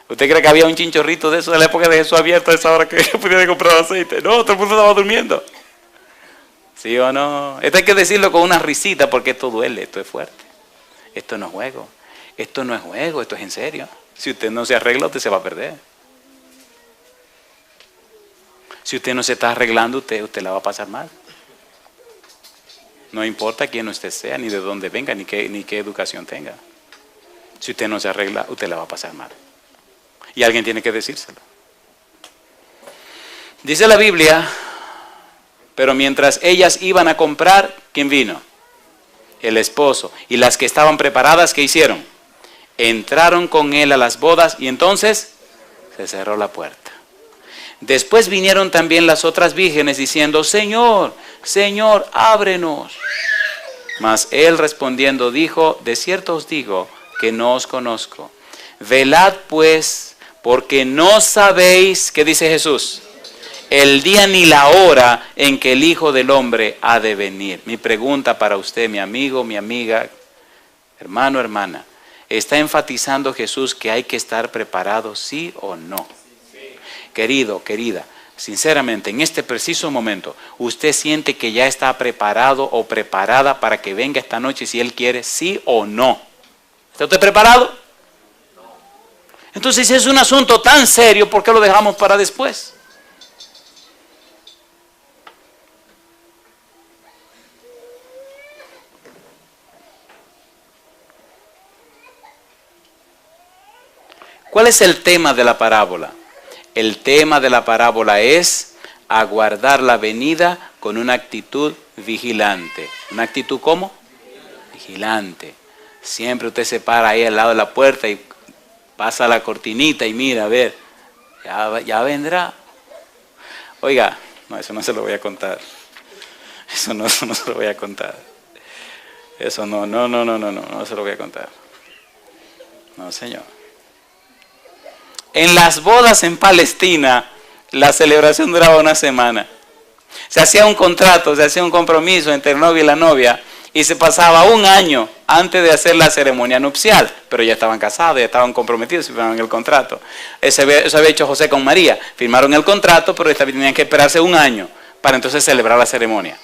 ¿Usted cree que había un chinchorrito de eso en la época de Jesús abierto a esa hora que pudiera comprar aceite? No, todo el mundo estaba durmiendo. ¿Sí o no? Esto hay que decirlo con una risita porque esto duele, esto es fuerte. Esto no es juego. Esto no es juego, esto es en serio. Si usted no se arregla, usted se va a perder. Si usted no se está arreglando, usted la va a pasar mal. No importa quién usted sea, ni de dónde venga, ni qué educación tenga. Si usted no se arregla, usted la va a pasar mal. Y alguien tiene que decírselo. Dice la Biblia, pero mientras ellas iban a comprar, ¿quién vino? El esposo. Y las que estaban preparadas, ¿qué hicieron? Entraron con él a las bodas y entonces se cerró la puerta. Después vinieron también las otras vírgenes diciendo, Señor, Señor, ábrenos. Mas él respondiendo dijo, de cierto os digo que no os conozco. Velad pues, porque no sabéis, ¿qué dice Jesús? El día ni la hora en que el Hijo del Hombre ha de venir. Mi pregunta para usted, mi amigo, mi amiga, hermano, hermana, ¿está enfatizando Jesús que hay que estar preparado, sí o no? Querido, querida, sinceramente, en este preciso momento, ¿usted siente que ya está preparado o preparada para que venga esta noche si Él quiere, sí o no? ¿Está usted preparado? Entonces, si es un asunto tan serio, ¿por qué lo dejamos para después? ¿Cuál es el tema de la parábola? El tema de la parábola es aguardar la venida con una actitud vigilante. ¿Una actitud cómo? Vigilante. Siempre usted se para ahí al lado de la puerta y pasa la cortinita y mira, a ver, ya vendrá. Oiga, no, eso no se lo voy a contar. Eso no se lo voy a contar. Eso no se lo voy a contar. No, señor. En las bodas en Palestina, la celebración duraba una semana. Se hacía un contrato, se hacía un compromiso entre el novio y la novia y se pasaba un año antes de hacer la ceremonia nupcial. Pero ya estaban casados, ya estaban comprometidos y firmaron el contrato. Eso había hecho José con María. Firmaron el contrato, pero tenían que esperarse un año para entonces celebrar la ceremonia.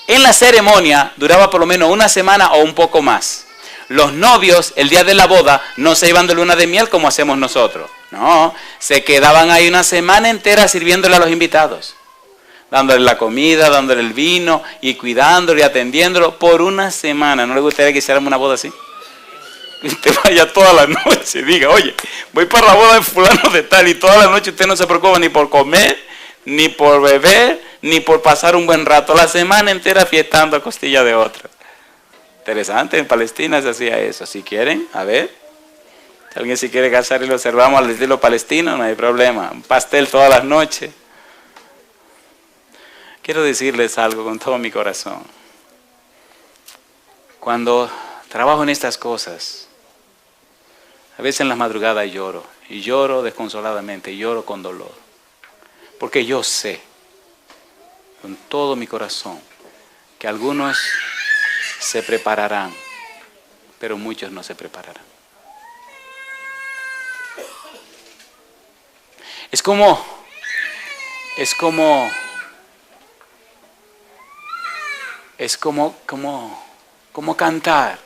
En la ceremonia duraba por lo menos una semana o un poco más. Los novios, el día de la boda, no se iban de luna de miel como hacemos nosotros. No, se quedaban ahí una semana entera sirviéndole a los invitados. Dándole la comida, dándole el vino y cuidándolo y atendiéndolo por una semana. ¿No le gustaría que hiciéramos una boda así? Que usted vaya toda la noche y diga, oye, voy para la boda de fulano de tal y toda la noche usted no se preocupa ni por comer, ni por beber, ni por pasar un buen rato. La semana entera fiestando a costilla de otra. Interesante, en Palestina se hacía eso. Si quieren, a ver, si alguien se quiere casar y lo observamos al estilo palestino, no hay problema. Un pastel todas las noches. Quiero decirles algo con todo mi corazón. Cuando trabajo en estas cosas, a veces en las madrugadas lloro. Y lloro desconsoladamente, y lloro con dolor. Porque yo sé, con todo mi corazón, que algunos se prepararán, pero muchos no se prepararán. Es como cantar.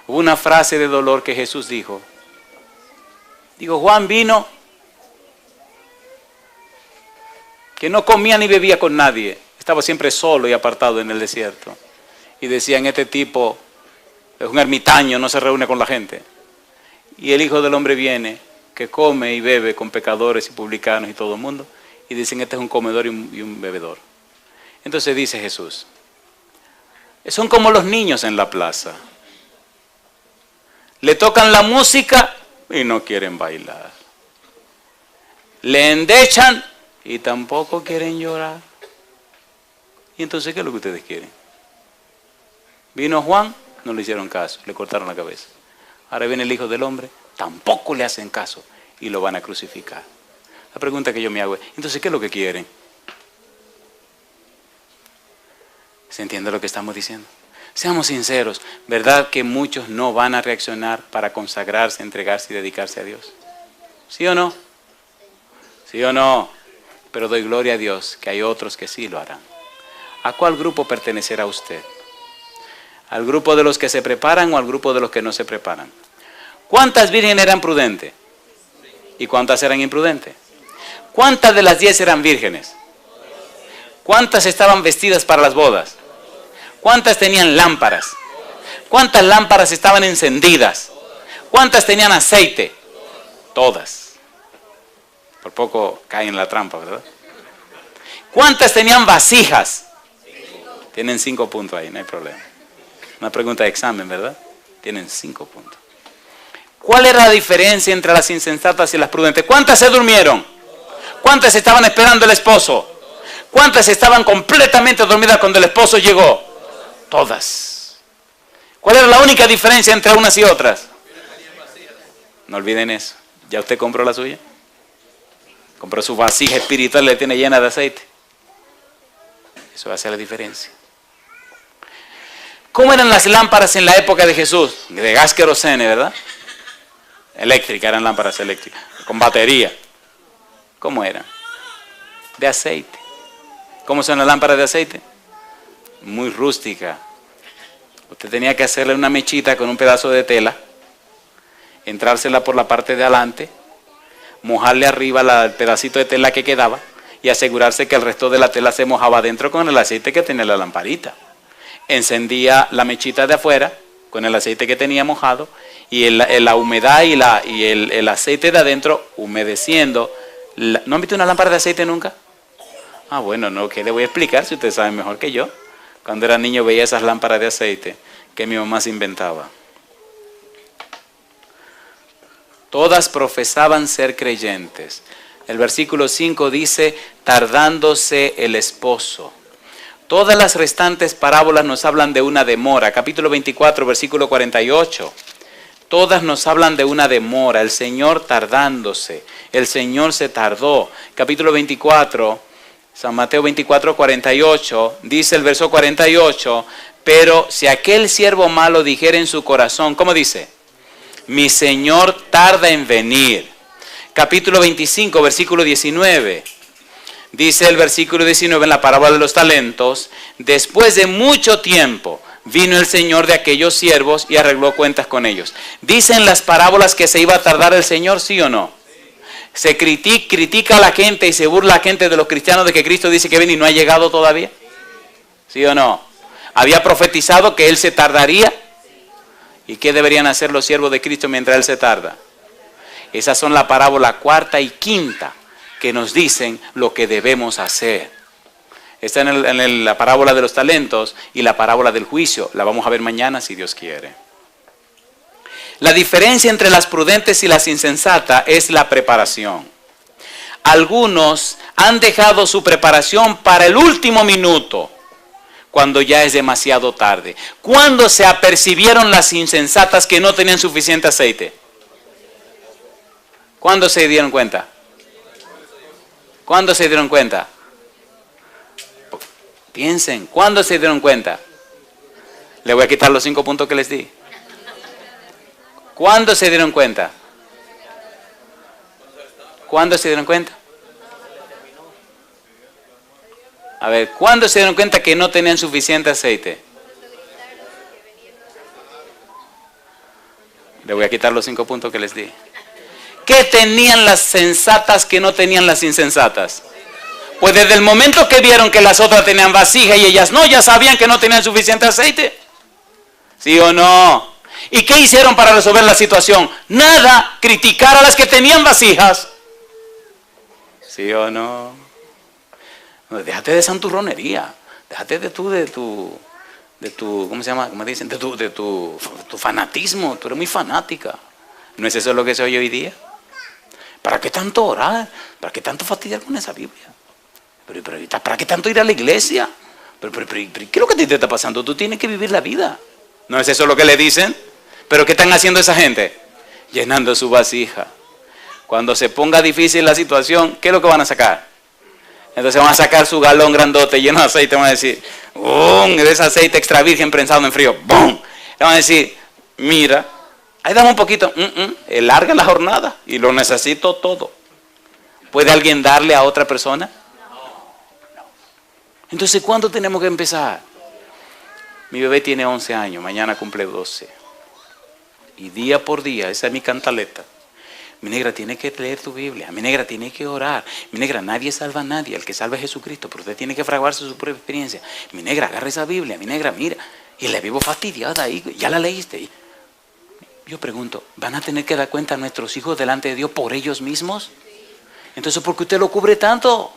Hubo una frase de dolor que Jesús dijo. Juan vino que no comía ni bebía con nadie. Estaba siempre solo y apartado en el desierto. Y decían, este tipo es un ermitaño, no se reúne con la gente. Y el Hijo del Hombre viene, que come y bebe con pecadores y publicanos y todo el mundo. Y dicen, este es un comedor y un bebedor. Entonces dice Jesús, son como los niños en la plaza. Le tocan la música y no quieren bailar. Le endechan y tampoco quieren llorar. ¿Y entonces qué es lo que ustedes quieren? Vino Juan, no le hicieron caso, le cortaron la cabeza. Ahora viene el Hijo del Hombre, tampoco le hacen caso y lo van a crucificar. La pregunta que yo me hago es, entonces, ¿qué es lo que quieren? ¿Se entiende lo que estamos diciendo? Seamos sinceros, ¿verdad que muchos no van a reaccionar para consagrarse, entregarse y dedicarse a Dios? ¿Sí o no? ¿Sí o no? Pero doy gloria a Dios que hay otros que sí lo harán. ¿A cuál grupo pertenecerá usted? ¿Al grupo de los que se preparan o al grupo de los que no se preparan? ¿Cuántas vírgenes eran prudentes? ¿Y cuántas eran imprudentes? ¿Cuántas de las 10 eran vírgenes? ¿Cuántas estaban vestidas para las bodas? ¿Cuántas tenían lámparas? ¿Cuántas lámparas estaban encendidas? ¿Cuántas tenían aceite? Todas. Por poco caen en la trampa, ¿verdad? ¿Cuántas tenían vasijas? Tienen 5 puntos ahí, no hay problema. Una pregunta de examen, ¿verdad? Tienen 5 puntos. ¿Cuál era la diferencia entre las insensatas y las prudentes? ¿Cuántas se durmieron? ¿Cuántas estaban esperando el esposo? ¿Cuántas estaban completamente dormidas cuando el esposo llegó? Todas. ¿Cuál era la única diferencia entre unas y otras? No olviden eso. ¿Ya usted compró la suya? Compró su vasija espiritual y la tiene llena de aceite. Eso va a ser la diferencia. ¿Cómo eran las lámparas en la época de Jesús? De gas querosene, ¿verdad? Eléctricas, eran lámparas eléctricas, con batería. ¿Cómo eran? De aceite. ¿Cómo son las lámparas de aceite? Muy rústica. Usted tenía que hacerle una mechita con un pedazo de tela, entrársela por la parte de adelante, mojarle arriba el pedacito de tela que quedaba y asegurarse que el resto de la tela se mojaba adentro con el aceite que tenía la lamparita. Encendía la mechita de afuera con el aceite que tenía mojado y la humedad y el aceite de adentro humedeciendo. ¿No han visto una lámpara de aceite nunca? Ah, bueno, no, ¿qué le voy a explicar si ustedes saben mejor que yo? Cuando era niño veía esas lámparas de aceite que mi mamá se inventaba. Todas profesaban ser creyentes. El versículo 5 dice, tardándose el esposo. Todas las restantes parábolas nos hablan de una demora. Capítulo 24, versículo 48. Todas nos hablan de una demora. El Señor tardándose. El Señor se tardó. Capítulo 24, San Mateo 24, 48. Dice el verso 48. Pero si aquel siervo malo dijera en su corazón, ¿cómo dice? Mi Señor tarda en venir. Capítulo 25, versículo 19. Dice el versículo 19 en la parábola de los talentos, después de mucho tiempo vino el Señor de aquellos siervos y arregló cuentas con ellos. ¿Dicen las parábolas que se iba a tardar el Señor, sí o no? Se critica a la gente y se burla a la gente de los cristianos de que Cristo dice que viene y no ha llegado todavía. ¿Sí o no? Había profetizado que Él se tardaría. ¿Y qué deberían hacer los siervos de Cristo mientras Él se tarda? Esas son la parábola cuarta y quinta que nos dicen lo que debemos hacer. Está en la parábola de los talentos y la parábola del juicio. La vamos a ver mañana si Dios quiere. La diferencia entre las prudentes y las insensatas es la preparación. Algunos han dejado su preparación para el último minuto, cuando ya es demasiado tarde. ¿Cuándo se apercibieron las insensatas que no tenían suficiente aceite? ¿Cuándo se dieron cuenta? ¿Cuándo se dieron cuenta? Piensen, ¿cuándo se dieron cuenta? Le voy a quitar los 5 puntos que les di. ¿Cuándo se dieron cuenta? ¿Cuándo se dieron cuenta? A ver, ¿cuándo se dieron cuenta que no tenían suficiente aceite? Le voy a quitar los 5 puntos que les di. ¿Qué tenían las sensatas que no tenían las insensatas? Pues desde el momento que vieron que las otras tenían vasija y ellas no, ya sabían que no tenían suficiente aceite. ¿Sí o no? ¿Y qué hicieron para resolver la situación? Nada, criticar a las que tenían vasijas. ¿Sí o no? Déjate de santurronería. Déjate de tu ¿cómo se llama? ¿Cómo dicen? De tu fanatismo. Tú eres muy fanática. ¿No es eso lo que se oye hoy día? ¿Para qué tanto orar? ¿Para qué tanto fastidiar con esa Biblia? ¿Para qué tanto ir a la iglesia? ¿Pero qué es lo que te está pasando? Tú tienes que vivir la vida. ¿No es eso lo que le dicen? ¿Pero qué están haciendo esa gente? Llenando su vasija. Cuando se ponga difícil la situación, ¿qué es lo que van a sacar? Entonces van a sacar su galón grandote lleno de aceite. Van a decir, ¡bum! Es aceite extra virgen prensado en frío. ¡Bum! Le van a decir, mira, ahí dame un poquito. Larga la jornada y lo necesito todo. ¿Puede alguien darle a otra persona? No. Entonces, ¿cuándo tenemos que empezar? Mi bebé tiene 11 años, mañana cumple 12. Y día por día, esa es mi cantaleta. Mi negra, tiene que leer tu Biblia. Mi negra, tiene que orar. Mi negra, nadie salva a nadie. El que salva es Jesucristo. Pero usted tiene que fraguarse su propia experiencia. Mi negra, agarra esa Biblia. Mi negra, mira. Y la vivo fastidiada ahí. Ya la leíste. Yo pregunto, ¿van a tener que dar cuenta a nuestros hijos delante de Dios por ellos mismos? Entonces, ¿por qué usted lo cubre tanto?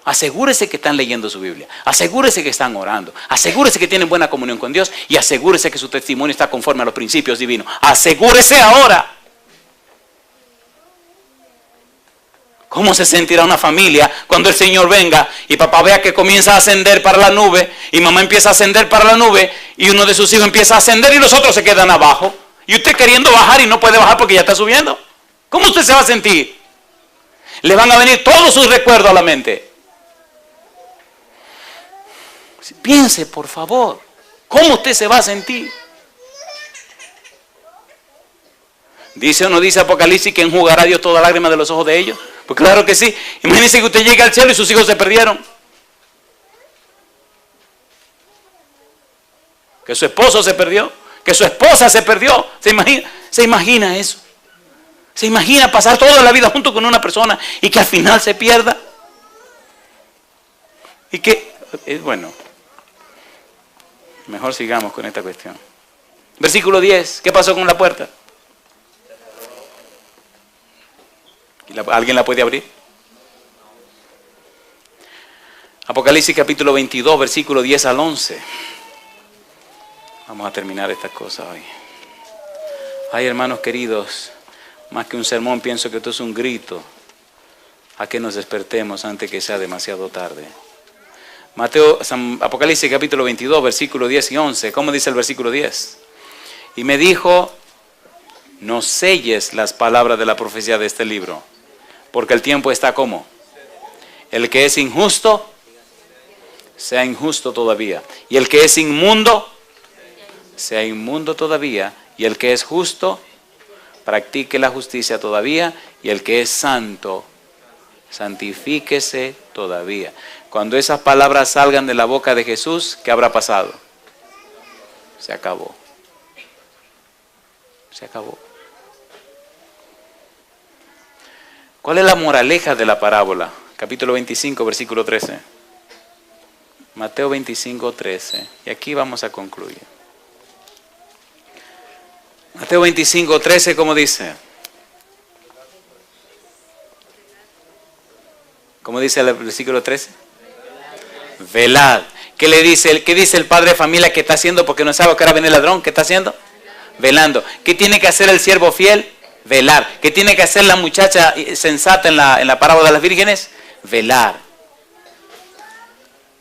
Asegúrese que están leyendo su Biblia. Asegúrese que están orando. Asegúrese que tienen buena comunión con Dios. Y asegúrese que su testimonio está conforme a los principios divinos. Asegúrese ahora. ¿Cómo se sentirá una familia cuando el Señor venga y papá vea que comienza a ascender para la nube y mamá empieza a ascender para la nube y uno de sus hijos empieza a ascender y los otros se quedan abajo? Y usted queriendo bajar y no puede bajar porque ya está subiendo. ¿Cómo usted se va a sentir? Le van a venir todos sus recuerdos a la mente. Piense, por favor, ¿cómo usted se va a sentir? ¿Dice o no dice Apocalipsis que enjugará Dios toda lágrima de los ojos de ellos? Pues claro que sí. Imagínense que usted llega al cielo y sus hijos se perdieron. Que su esposo se perdió. Que su esposa se perdió. ¿Se imagina eso? ¿Se imagina pasar toda la vida junto con una persona y que al final se pierda? Y que, bueno, mejor sigamos con esta cuestión. Versículo 10. ¿Qué pasó con la puerta? ¿Alguien la puede abrir? Apocalipsis capítulo 22, versículo 10 al 11. Vamos a terminar estas cosas hoy. Ay, hermanos queridos, más que un sermón, pienso que esto es un grito a que nos despertemos antes que sea demasiado tarde. Apocalipsis capítulo 22, versículo 10 y 11. ¿Cómo dice el versículo 10? Y me dijo, no selles las palabras de la profecía de este libro, porque el tiempo está como. El que es injusto, sea injusto todavía. Y el que es inmundo, sea inmundo todavía. Y el que es justo, practique la justicia todavía. Y el que es santo, santifíquese todavía. Cuando esas palabras salgan de la boca de Jesús, ¿qué habrá pasado? Se acabó. Se acabó. ¿Cuál es la moraleja de la parábola? Capítulo 25, versículo 13. Mateo 25, 13. Y aquí vamos a concluir. Mateo 25, 13, ¿cómo dice? ¿Cómo dice el versículo 13? Velad. ¿Qué le dice? ¿Qué dice el padre de familia que está haciendo porque no sabe a qué hora viene el ladrón? ¿Qué está haciendo? Velando. ¿Qué tiene que hacer el siervo fiel? Velar. ¿Qué tiene que hacer la muchacha sensata en la parábola de las vírgenes? Velar.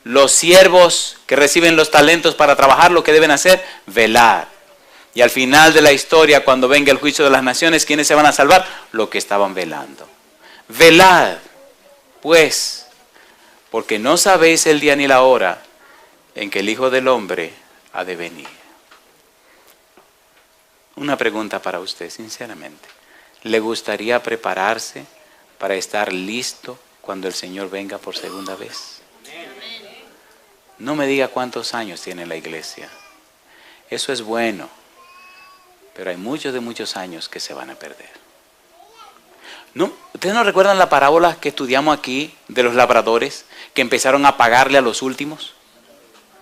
Los siervos que reciben los talentos para trabajar, lo que deben hacer, velar. Y al final de la historia, cuando venga el juicio de las naciones, ¿quiénes se van a salvar? Los que estaban velando. Velad, pues, porque no sabéis el día ni la hora en que el Hijo del Hombre ha de venir. Una pregunta para usted, sinceramente. ¿Le gustaría prepararse para estar listo cuando el Señor venga por segunda vez? No me diga cuántos años tiene la iglesia. Eso es bueno, pero hay muchos años que se van a perder. ¿No? ¿Ustedes no recuerdan la parábola que estudiamos aquí de los labradores que empezaron a pagarle a los últimos?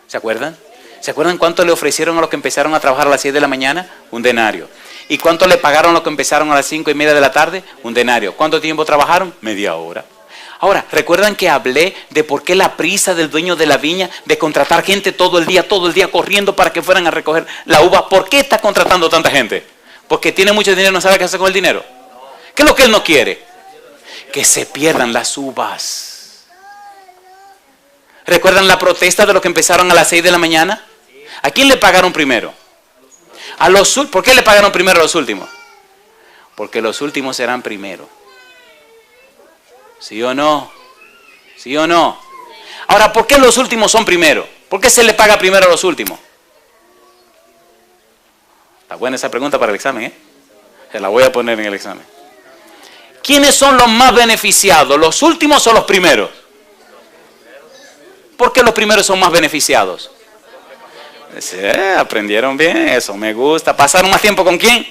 ¿Se acuerdan? ¿Se acuerdan cuánto le ofrecieron a los que empezaron a trabajar a las 6 de la mañana? Un denario. ¿Y cuánto le pagaron a los que empezaron a las 5:30 de la tarde? Un denario. ¿Cuánto tiempo trabajaron? Media hora. Ahora, ¿recuerdan que hablé de por qué la prisa del dueño de la viña de contratar gente todo el día corriendo para que fueran a recoger la uva? ¿Por qué está contratando tanta gente? Porque tiene mucho dinero y no sabe qué hacer con el dinero. ¿Qué es lo que él no quiere? Que se pierdan las uvas. ¿Recuerdan la protesta de los que empezaron a las 6 de la mañana? ¿A quién le pagaron primero? ¿Por qué le pagaron primero a los últimos? Porque los últimos serán primero. ¿Sí o no? ¿Sí o no? Ahora, ¿por qué los últimos son primero? ¿Por qué se le paga primero a los últimos? Está buena esa pregunta para el examen, ¿eh? Se la voy a poner en el examen. ¿Quiénes son los más beneficiados? ¿Los últimos o los primeros? ¿Por qué los primeros son más beneficiados? Sí, aprendieron bien, eso me gusta. ¿Pasaron más tiempo con quién?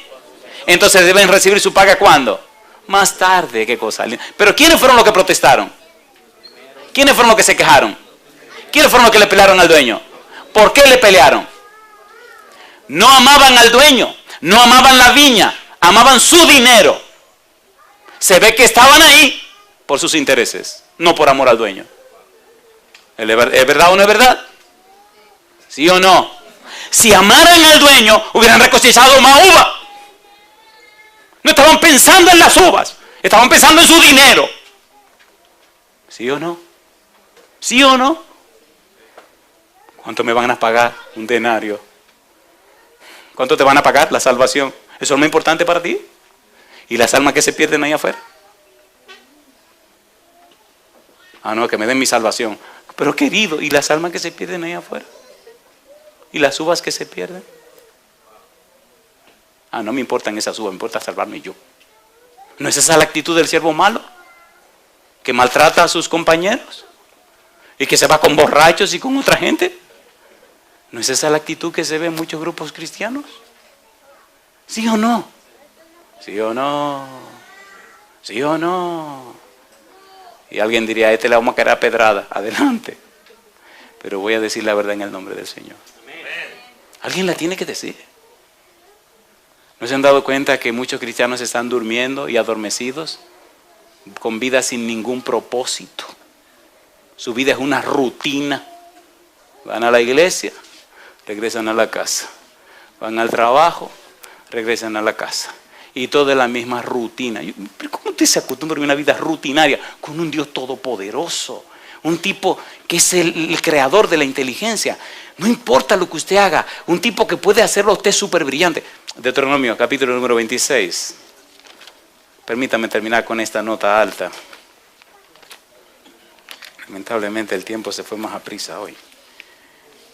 Entonces deben recibir su paga ¿cuándo? Más tarde, qué cosa. Pero ¿quiénes fueron los que protestaron? ¿Quiénes fueron los que se quejaron? ¿Quiénes fueron los que le pelearon al dueño? ¿Por qué le pelearon? No amaban al dueño, no amaban la viña, amaban su dinero. Se ve que estaban ahí por sus intereses, no por amor al dueño. ¿Es verdad o no es verdad? ¿Sí o no? Si amaran al dueño, hubieran recosechado más uvas. No estaban pensando en las uvas, estaban pensando en su dinero. ¿Sí o no? ¿Sí o no? ¿Cuánto me van a pagar? Un denario. ¿Cuánto te van a pagar? La salvación. ¿Eso es lo más importante para ti? ¿Y las almas que se pierden ahí afuera? Ah, no, que me den mi salvación. Pero querido, ¿y las almas que se pierden ahí afuera? ¿Y las uvas que se pierden? Ah, no me importan esas uvas, me importa salvarme yo. ¿No es esa la actitud del siervo malo? Que maltrata a sus compañeros y que se va con borrachos y con otra gente. ¿No es esa la actitud que se ve en muchos grupos cristianos? ¿Sí o no? ¿Sí o no? ¿Sí o no? Y alguien diría, a este le vamos a caer a pedrada. Adelante. Pero voy a decir la verdad en el nombre del Señor. Alguien la tiene que decir. ¿No se han dado cuenta que muchos cristianos están durmiendo y adormecidos? Con vida sin ningún propósito. Su vida es una rutina. Van a la iglesia, regresan a la casa. Van al trabajo, regresan a la casa. Y todo es la misma rutina. ¿Pero cómo usted se acostumbra a una vida rutinaria con un Dios todopoderoso? Un tipo que es el creador de la inteligencia. No importa lo que usted haga. Un tipo que puede hacerlo a usted súper brillante. Deuteronomio, capítulo número 26. Permítame terminar con esta nota alta. Lamentablemente el tiempo se fue más a prisa hoy.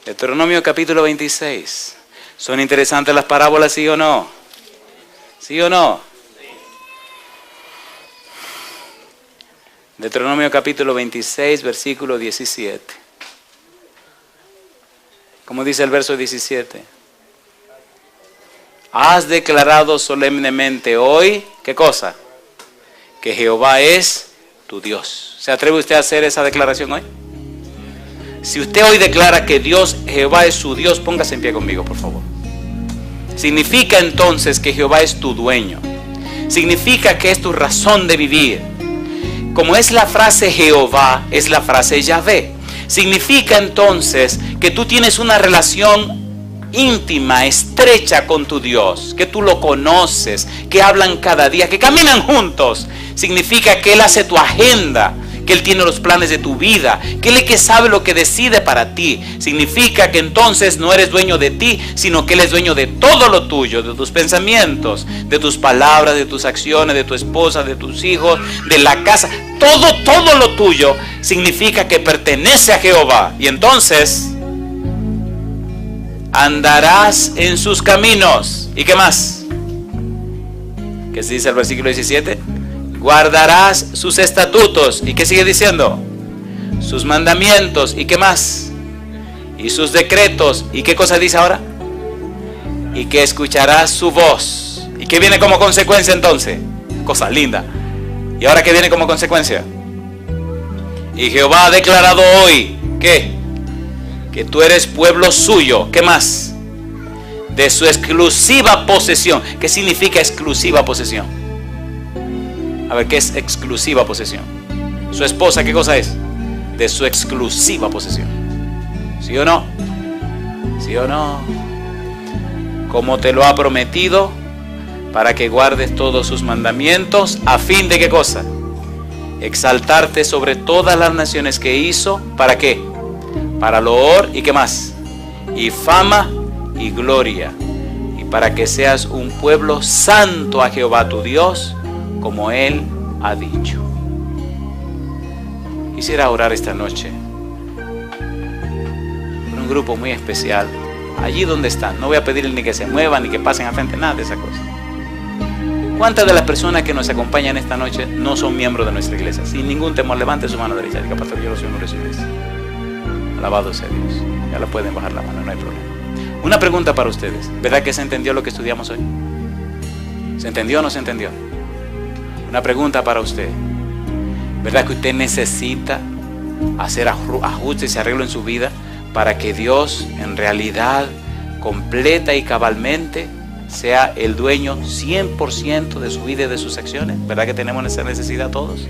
Deuteronomio, capítulo 26. ¿Son interesantes las parábolas, sí o no? ¿Sí o no? Deuteronomio capítulo 26, versículo 17. ¿Cómo dice el verso 17? Has declarado solemnemente hoy, ¿qué cosa? Que Jehová es tu Dios. ¿Se atreve usted a hacer esa declaración hoy? Si usted hoy declara que Jehová es su Dios, póngase en pie conmigo, por favor. Significa entonces que Jehová es tu dueño. Significa que es tu razón de vivir. Como es la frase Jehová, es la frase Yahvé. Significa entonces que tú tienes una relación íntima, estrecha con tu Dios, que tú lo conoces, que hablan cada día, que caminan juntos. Significa que Él hace tu agenda, que Él tiene los planes de tu vida, que Él es que sabe lo que decide para ti. Significa que entonces no eres dueño de ti, sino que Él es dueño de todo lo tuyo, de tus pensamientos, de tus palabras, de tus acciones, de tu esposa, de tus hijos, de la casa. Todo lo tuyo significa que pertenece a Jehová. Y entonces andarás en sus caminos. ¿Y qué más? ¿Qué se dice el versículo 17? Guardarás sus estatutos. ¿Y qué sigue diciendo? Sus mandamientos. ¿Y qué más? Y sus decretos. ¿Y qué cosa dice ahora? Y que escucharás su voz. ¿Y qué viene como consecuencia entonces? Cosa linda. ¿Y ahora qué viene como consecuencia? Y Jehová ha declarado hoy, ¿qué? Que tú eres pueblo suyo. ¿Qué más? De su exclusiva posesión. ¿Qué significa exclusiva posesión? A ver, ¿qué es exclusiva posesión? Su esposa, ¿qué cosa es? De su exclusiva posesión. ¿Sí o no? ¿Sí o no? Como te lo ha prometido, para que guardes todos sus mandamientos, a fin de ¿qué cosa? Exaltarte sobre todas las naciones que hizo. ¿Para qué? Para loor y ¿qué más? Y fama y gloria. Y para que seas un pueblo santo a Jehová tu Dios, como Él ha dicho. Quisiera orar esta noche por un grupo muy especial. Allí donde están. No voy a pedirles ni que se muevan ni que pasen a frente, nada de esa cosa. ¿Cuántas de las personas que nos acompañan esta noche no son miembros de nuestra iglesia? Sin ningún temor, levante su mano derecha. Diga, pastor, yo no soy miembro de su iglesia. Alabado sea Dios. Ya la pueden bajar la mano, no hay problema. Una pregunta para ustedes. ¿Verdad que se entendió lo que estudiamos hoy? ¿Se entendió o no se entendió? Una pregunta para usted. ¿Verdad que usted necesita hacer ajustes y arreglos en su vida para que Dios en realidad completa y cabalmente sea el dueño 100% de su vida y de sus acciones? ¿Verdad que tenemos esa necesidad todos?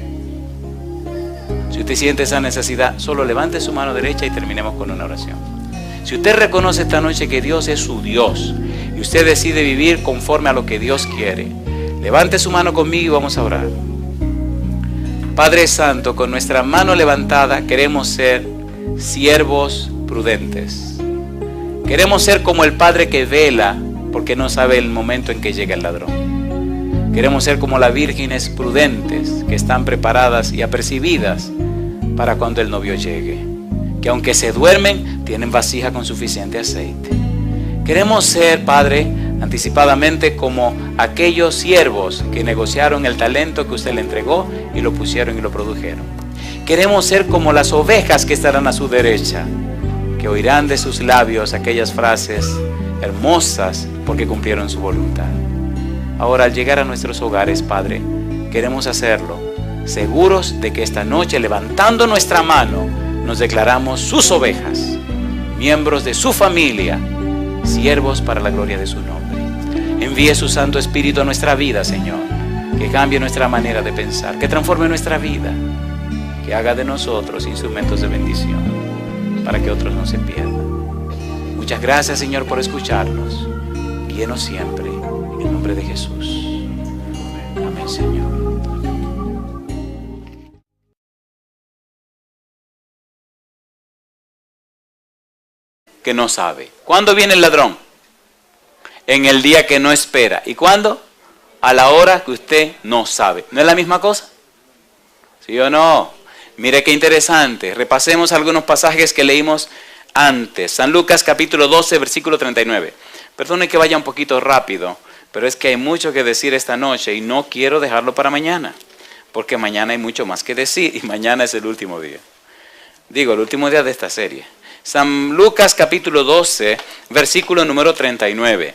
Si usted siente esa necesidad, solo levante su mano derecha y terminemos con una oración. Si usted reconoce esta noche que Dios es su Dios y usted decide vivir conforme a lo que Dios quiere, levante su mano conmigo y vamos a orar. Padre Santo, con nuestra mano levantada queremos ser siervos prudentes. Queremos ser como el padre que vela porque no sabe el momento en que llega el ladrón. Queremos ser como las vírgenes prudentes que están preparadas y apercibidas para cuando el novio llegue. Que aunque se duermen, tienen vasija con suficiente aceite. Queremos ser, Padre, anticipadamente como aquellos siervos que negociaron el talento que usted le entregó y lo pusieron y lo produjeron. Queremos ser como las ovejas que estarán a su derecha, que oirán de sus labios aquellas frases hermosas porque cumplieron su voluntad. Ahora, al llegar a nuestros hogares, Padre, queremos hacerlo seguros de que esta noche, levantando nuestra mano, nos declaramos sus ovejas, miembros de su familia, siervos para la gloria de su nombre. Envíe su Santo Espíritu a nuestra vida, Señor, que cambie nuestra manera de pensar, que transforme nuestra vida, que haga de nosotros instrumentos de bendición para que otros no se pierdan. Muchas gracias, Señor, por escucharnos. Guíenos siempre, en el nombre de Jesús. Amén, Señor. Que no sabe. ¿Cuándo viene el ladrón? En el día que no espera. ¿Y cuándo? A la hora que usted no sabe. ¿No es la misma cosa? ¿Sí o no? Mire qué interesante. Repasemos algunos pasajes que leímos antes. San Lucas capítulo 12, versículo 39. Perdone que vaya un poquito rápido, pero es que hay mucho que decir esta noche y no quiero dejarlo para mañana, porque mañana hay mucho más que decir y mañana es el último día. Digo, el último día de esta serie. San Lucas capítulo 12, versículo número 39.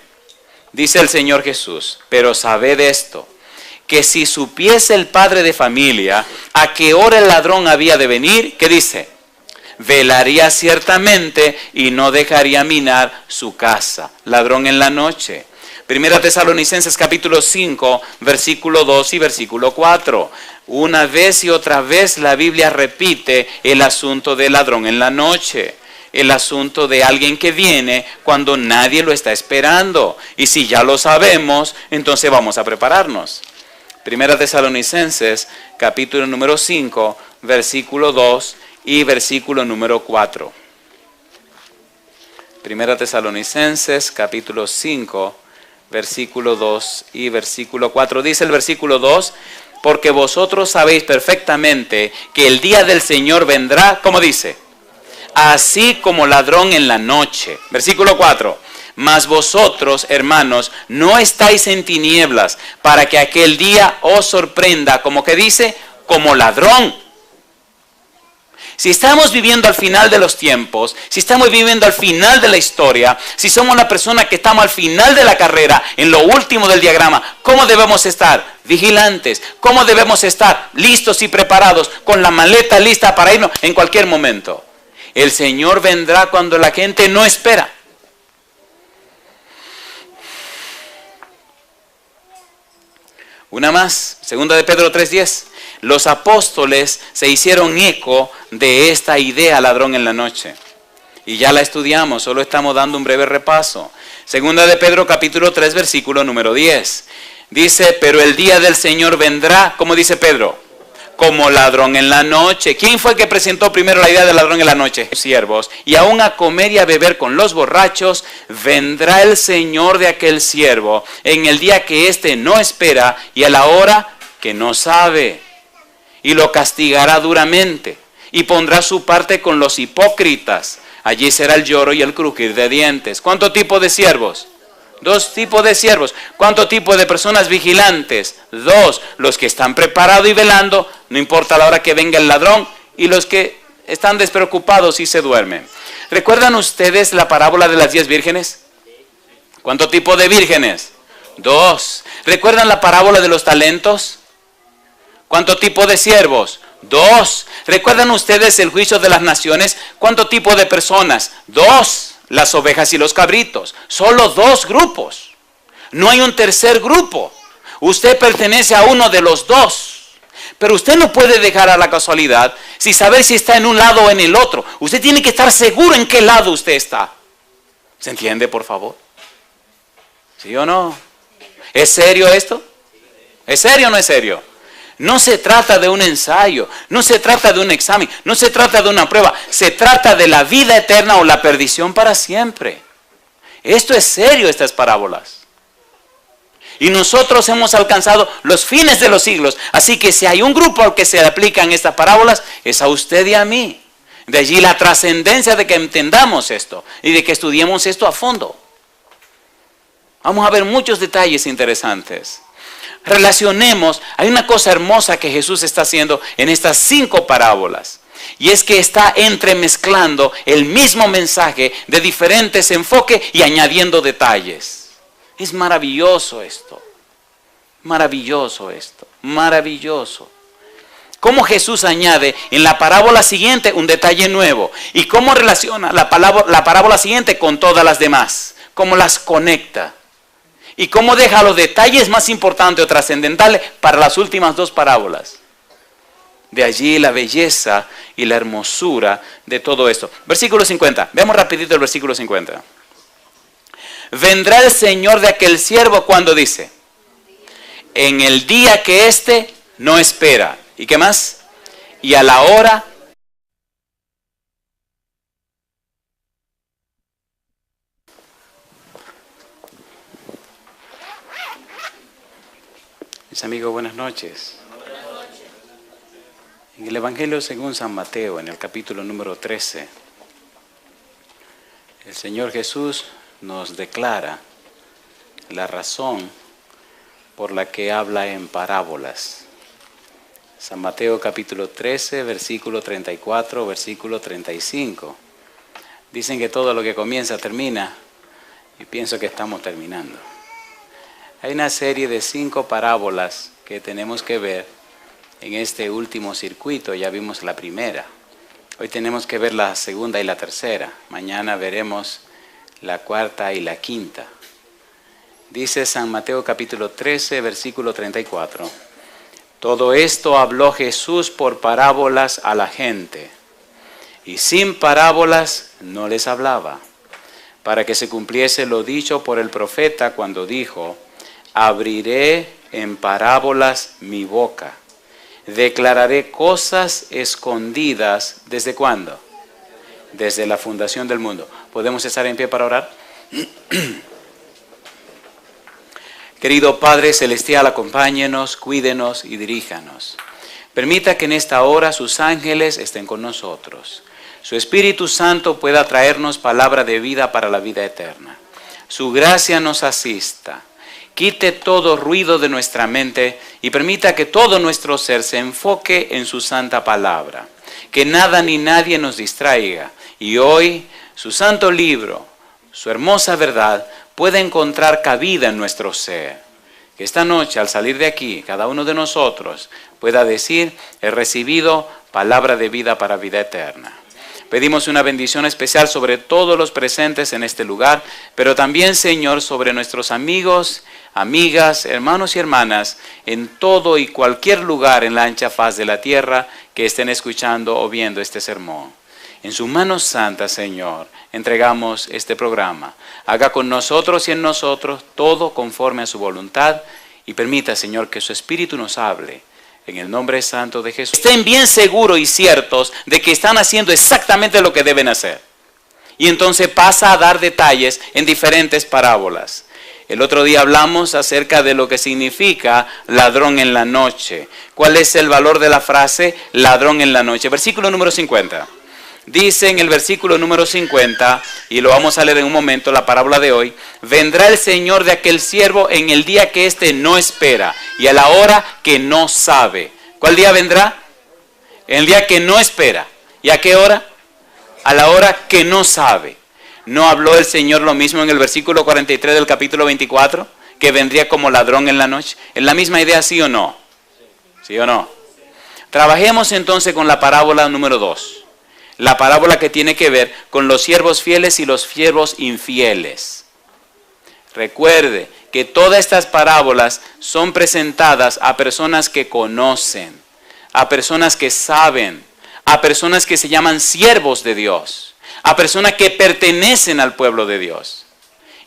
Dice el Señor Jesús: pero sabed esto, que si supiese el padre de familia a qué hora el ladrón había de venir, ¿qué dice? Velaría ciertamente y no dejaría minar su casa. Ladrón en la noche. Primera Tesalonicenses capítulo 5, versículo 2 y versículo 4. Una vez y otra vez la Biblia repite el asunto del ladrón en la noche. El asunto de alguien que viene cuando nadie lo está esperando. Y si ya lo sabemos, entonces vamos a prepararnos. Primera Tesalonicenses, capítulo número 5, versículo 2 y versículo número 4. Primera Tesalonicenses, capítulo 5, versículo 2 y versículo 4. Dice el versículo 2, porque vosotros sabéis perfectamente que el día del Señor vendrá, ¿cómo dice? Así como ladrón en la noche. Versículo 4. Mas vosotros, hermanos, no estáis en tinieblas para que aquel día os sorprenda, como que dice, como ladrón. Si estamos viviendo al final de los tiempos, si estamos viviendo al final de la historia, si somos la persona que estamos al final de la carrera, en lo último del diagrama, ¿cómo debemos estar? Vigilantes. ¿Cómo debemos estar? Listos y preparados, con la maleta lista para irnos en cualquier momento. El Señor vendrá cuando la gente no espera. Una más, segunda de Pedro 3:10. Los apóstoles se hicieron eco de esta idea, ladrón en la noche. Y ya la estudiamos, solo estamos dando un breve repaso. Segunda de Pedro capítulo 3, versículo número 10. Dice, pero el día del Señor vendrá, ¿cómo dice Pedro? Como ladrón en la noche. ¿Quién fue el que presentó primero la idea del ladrón en la noche? Siervos. Y aún a comer y a beber con los borrachos, vendrá el Señor de aquel siervo en el día que éste no espera y a la hora que no sabe. Y lo castigará duramente y pondrá su parte con los hipócritas. Allí será el lloro y el crujir de dientes. ¿Cuánto tipo de siervos? 2 tipos de siervos. ¿Cuánto tipo de personas vigilantes? 2. Los que están preparados y velando, no importa la hora que venga el ladrón, y los que están despreocupados y se duermen. ¿Recuerdan ustedes la parábola de las 10 vírgenes? ¿Cuántos tipos de vírgenes? 2. ¿Recuerdan la parábola de los talentos? ¿Cuántos tipos de siervos? 2. ¿Recuerdan ustedes el juicio de las naciones? ¿Cuántos tipos de personas? 2. Las ovejas y los cabritos. Solo 2 grupos. No hay un tercer grupo. Usted pertenece a uno de los 2. Pero usted no puede dejar a la casualidad sin saber si está en un lado o en el otro. Usted tiene que estar seguro en qué lado usted está. ¿Se entiende, por favor? ¿Sí o no? ¿Es serio esto? ¿Es serio o no es serio? No se trata de un ensayo, no se trata de un examen, no se trata de una prueba. Se trata de la vida eterna o la perdición para siempre. Esto es serio, estas parábolas. Y nosotros hemos alcanzado los fines de los siglos. Así que si hay un grupo al que se aplican estas parábolas, es a usted y a mí. De allí la trascendencia de que entendamos esto y de que estudiemos esto a fondo. Vamos a ver muchos detalles interesantes. Relacionemos, hay una cosa hermosa que Jesús está haciendo en estas 5 parábolas. Y es que está entremezclando el mismo mensaje de diferentes enfoques y añadiendo detalles. Es maravilloso esto. Maravilloso esto. Maravilloso. Cómo Jesús añade en la parábola siguiente un detalle nuevo. Y cómo relaciona la parábola siguiente con todas las demás. Cómo las conecta. Y cómo deja los detalles más importantes o trascendentales para las últimas 2 parábolas. De allí la belleza y la hermosura de todo esto. Versículo 50. Veamos rapidito el versículo 50. Vendrá el Señor de aquel siervo cuando dice, en el día que éste no espera. ¿Y qué más? Y a la hora. Mis amigos, buenas noches. En el Evangelio según San Mateo, en el capítulo número 13, el Señor Jesús nos declara la razón por la que habla en parábolas. San Mateo capítulo 13, versículo 34, versículo 35. Dicen que todo lo que comienza termina, y pienso que estamos terminando. Hay una serie de 5 parábolas que tenemos que ver en este último circuito. Ya vimos la primera. Hoy tenemos que ver la segunda y la tercera. Mañana veremos la cuarta y la quinta. Dice San Mateo capítulo 13, versículo 34. Todo esto habló Jesús por parábolas a la gente, y sin parábolas no les hablaba, para que se cumpliese lo dicho por el profeta cuando dijo, abriré en parábolas mi boca, declararé cosas escondidas. ¿Desde cuándo? Desde la fundación del mundo. ¿Podemos estar en pie para orar? Querido Padre Celestial, acompáñenos, cuídenos y diríjanos. Permita que en esta hora sus ángeles estén con nosotros. Su Espíritu Santo pueda traernos palabra de vida para la vida eterna. Su gracia nos asista. Quite todo ruido de nuestra mente y permita que todo nuestro ser se enfoque en su santa palabra. Que nada ni nadie nos distraiga. Y hoy, su santo libro, su hermosa verdad, pueda encontrar cabida en nuestro ser. Que esta noche, al salir de aquí, cada uno de nosotros pueda decir, he recibido palabra de vida para vida eterna. Pedimos una bendición especial sobre todos los presentes en este lugar, pero también, Señor, sobre nuestros amigos, amigas, hermanos y hermanas, en todo y cualquier lugar en la ancha faz de la tierra que estén escuchando o viendo este sermón. En sus manos santas, Señor, entregamos este programa. Haga con nosotros y en nosotros todo conforme a su voluntad y permita, Señor, que su Espíritu nos hable. En el nombre santo de Jesús. Estén bien seguros y ciertos de que están haciendo exactamente lo que deben hacer. Y entonces pasa a dar detalles en diferentes parábolas. El otro día hablamos acerca de lo que significa ladrón en la noche. ¿Cuál es el valor de la frase ladrón en la noche? Versículo número 50. Dice en el versículo número 50, y lo vamos a leer en un momento, la parábola de hoy, vendrá el Señor de aquel siervo en el día que éste no espera y a la hora que no sabe. ¿Cuál día vendrá? En el día que no espera. ¿Y a qué hora? A la hora que no sabe. ¿No habló el Señor lo mismo en el versículo 43 del capítulo 24? Que vendría como ladrón en la noche. ¿Es la misma idea, sí o no? ¿Sí o no? Trabajemos entonces con la parábola número 2. La parábola que tiene que ver con los siervos fieles y los siervos infieles. Recuerde que todas estas parábolas son presentadas a personas que conocen, a personas que saben, a personas que se llaman siervos de Dios, a personas que pertenecen al pueblo de Dios.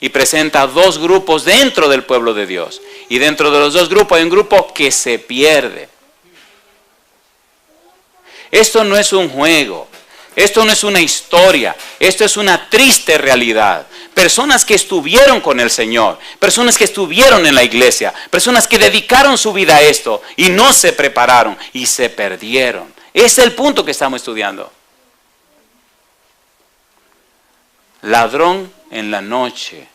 Y presenta dos grupos dentro del pueblo de Dios. Y dentro de los dos grupos hay un grupo que se pierde. Esto no es un juego. Esto no es una historia. Esto es una triste realidad. Personas que estuvieron con el Señor. Personas que estuvieron en la iglesia. Personas que dedicaron su vida a esto. Y no se prepararon. Y se perdieron. Ese es el punto que estamos estudiando. Ladrón en la noche.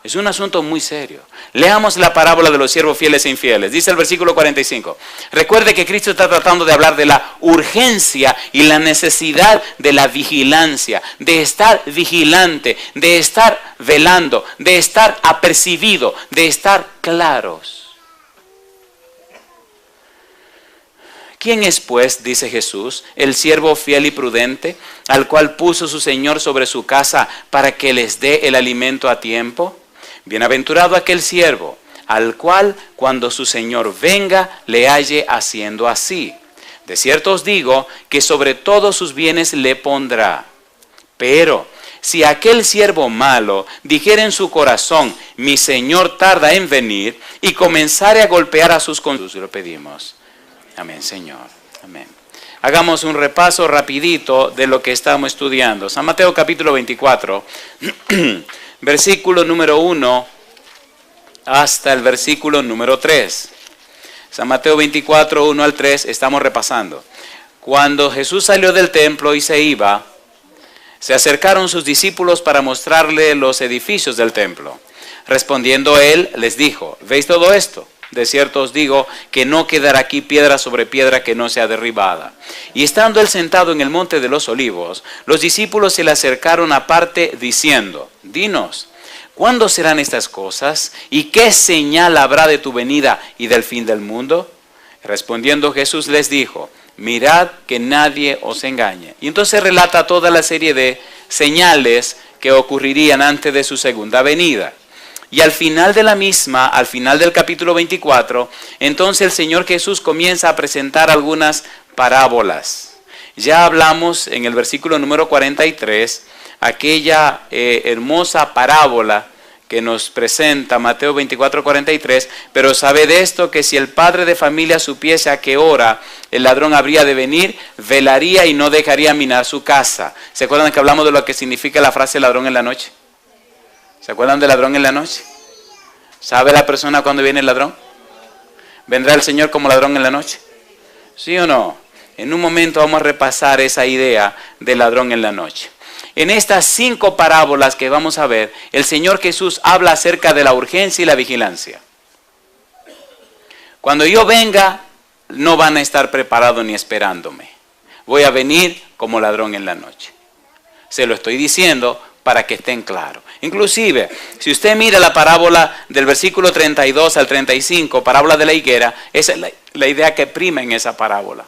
Es un asunto muy serio. Leamos la parábola de los siervos fieles e infieles. Dice el versículo 45. Recuerde que Cristo está tratando de hablar de la urgencia y la necesidad de la vigilancia, de estar vigilante, de estar velando, de estar apercibido, de estar claros. ¿Quién es, pues, dice Jesús, el siervo fiel y prudente, al cual puso su Señor sobre su casa para que les dé el alimento a tiempo? Bienaventurado aquel siervo, al cual cuando su Señor venga le halle haciendo así. De cierto os digo que sobre todos sus bienes le pondrá. Pero si aquel siervo malo dijere en su corazón, mi Señor tarda en venir, y comenzare a golpear a sus cónyuges, lo pedimos. Amén, Señor. Amén. Hagamos un repaso rapidito de lo que estamos estudiando. San Mateo capítulo 24, versículo número 1 hasta el versículo número 3. San Mateo 24, 1 al 3, estamos repasando. Cuando Jesús salió del templo y se iba, se acercaron sus discípulos para mostrarle los edificios del templo. Respondiendo él, les dijo, ¿veis todo esto? De cierto os digo que no quedará aquí piedra sobre piedra que no sea derribada. Y estando él sentado en el monte de los olivos, los discípulos se le acercaron aparte diciendo, dinos, ¿cuándo serán estas cosas? ¿Y qué señal habrá de tu venida y del fin del mundo? Respondiendo Jesús les dijo, mirad que nadie os engañe. Y entonces relata toda la serie de señales que ocurrirían antes de su segunda venida. Y al final de la misma, al final del capítulo 24, entonces el Señor Jesús comienza a presentar algunas parábolas. Ya hablamos en el versículo número 43, aquella hermosa parábola que nos presenta Mateo 24, 43, pero sabe de esto que si el padre de familia supiese a qué hora el ladrón habría de venir, velaría y no dejaría minar su casa. ¿Se acuerdan que hablamos de lo que significa la frase ladrón en la noche? ¿Se acuerdan del ladrón en la noche? ¿Sabe la persona cuándo viene el ladrón? ¿Vendrá el Señor como ladrón en la noche? ¿Sí o no? En un momento vamos a repasar esa idea del ladrón en la noche. En estas 5 parábolas que vamos a ver, el Señor Jesús habla acerca de la urgencia y la vigilancia. Cuando yo venga, no van a estar preparados ni esperándome. Voy a venir como ladrón en la noche. Se lo estoy diciendo para que estén claros. Inclusive, si usted mira la parábola del versículo 32 al 35, parábola de la higuera, esa es la idea que prima en esa parábola.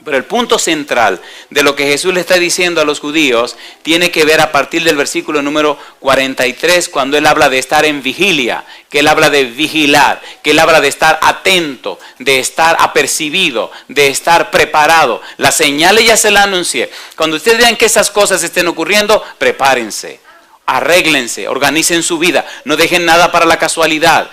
Pero el punto central de lo que Jesús le está diciendo a los judíos tiene que ver a partir del versículo número 43, cuando Él habla de estar en vigilia, que Él habla de vigilar, que Él habla de estar atento, de estar apercibido, de estar preparado. Las señales ya se las anuncié. Cuando ustedes vean que esas cosas estén ocurriendo, prepárense, arréglense, organicen su vida, no dejen nada para la casualidad.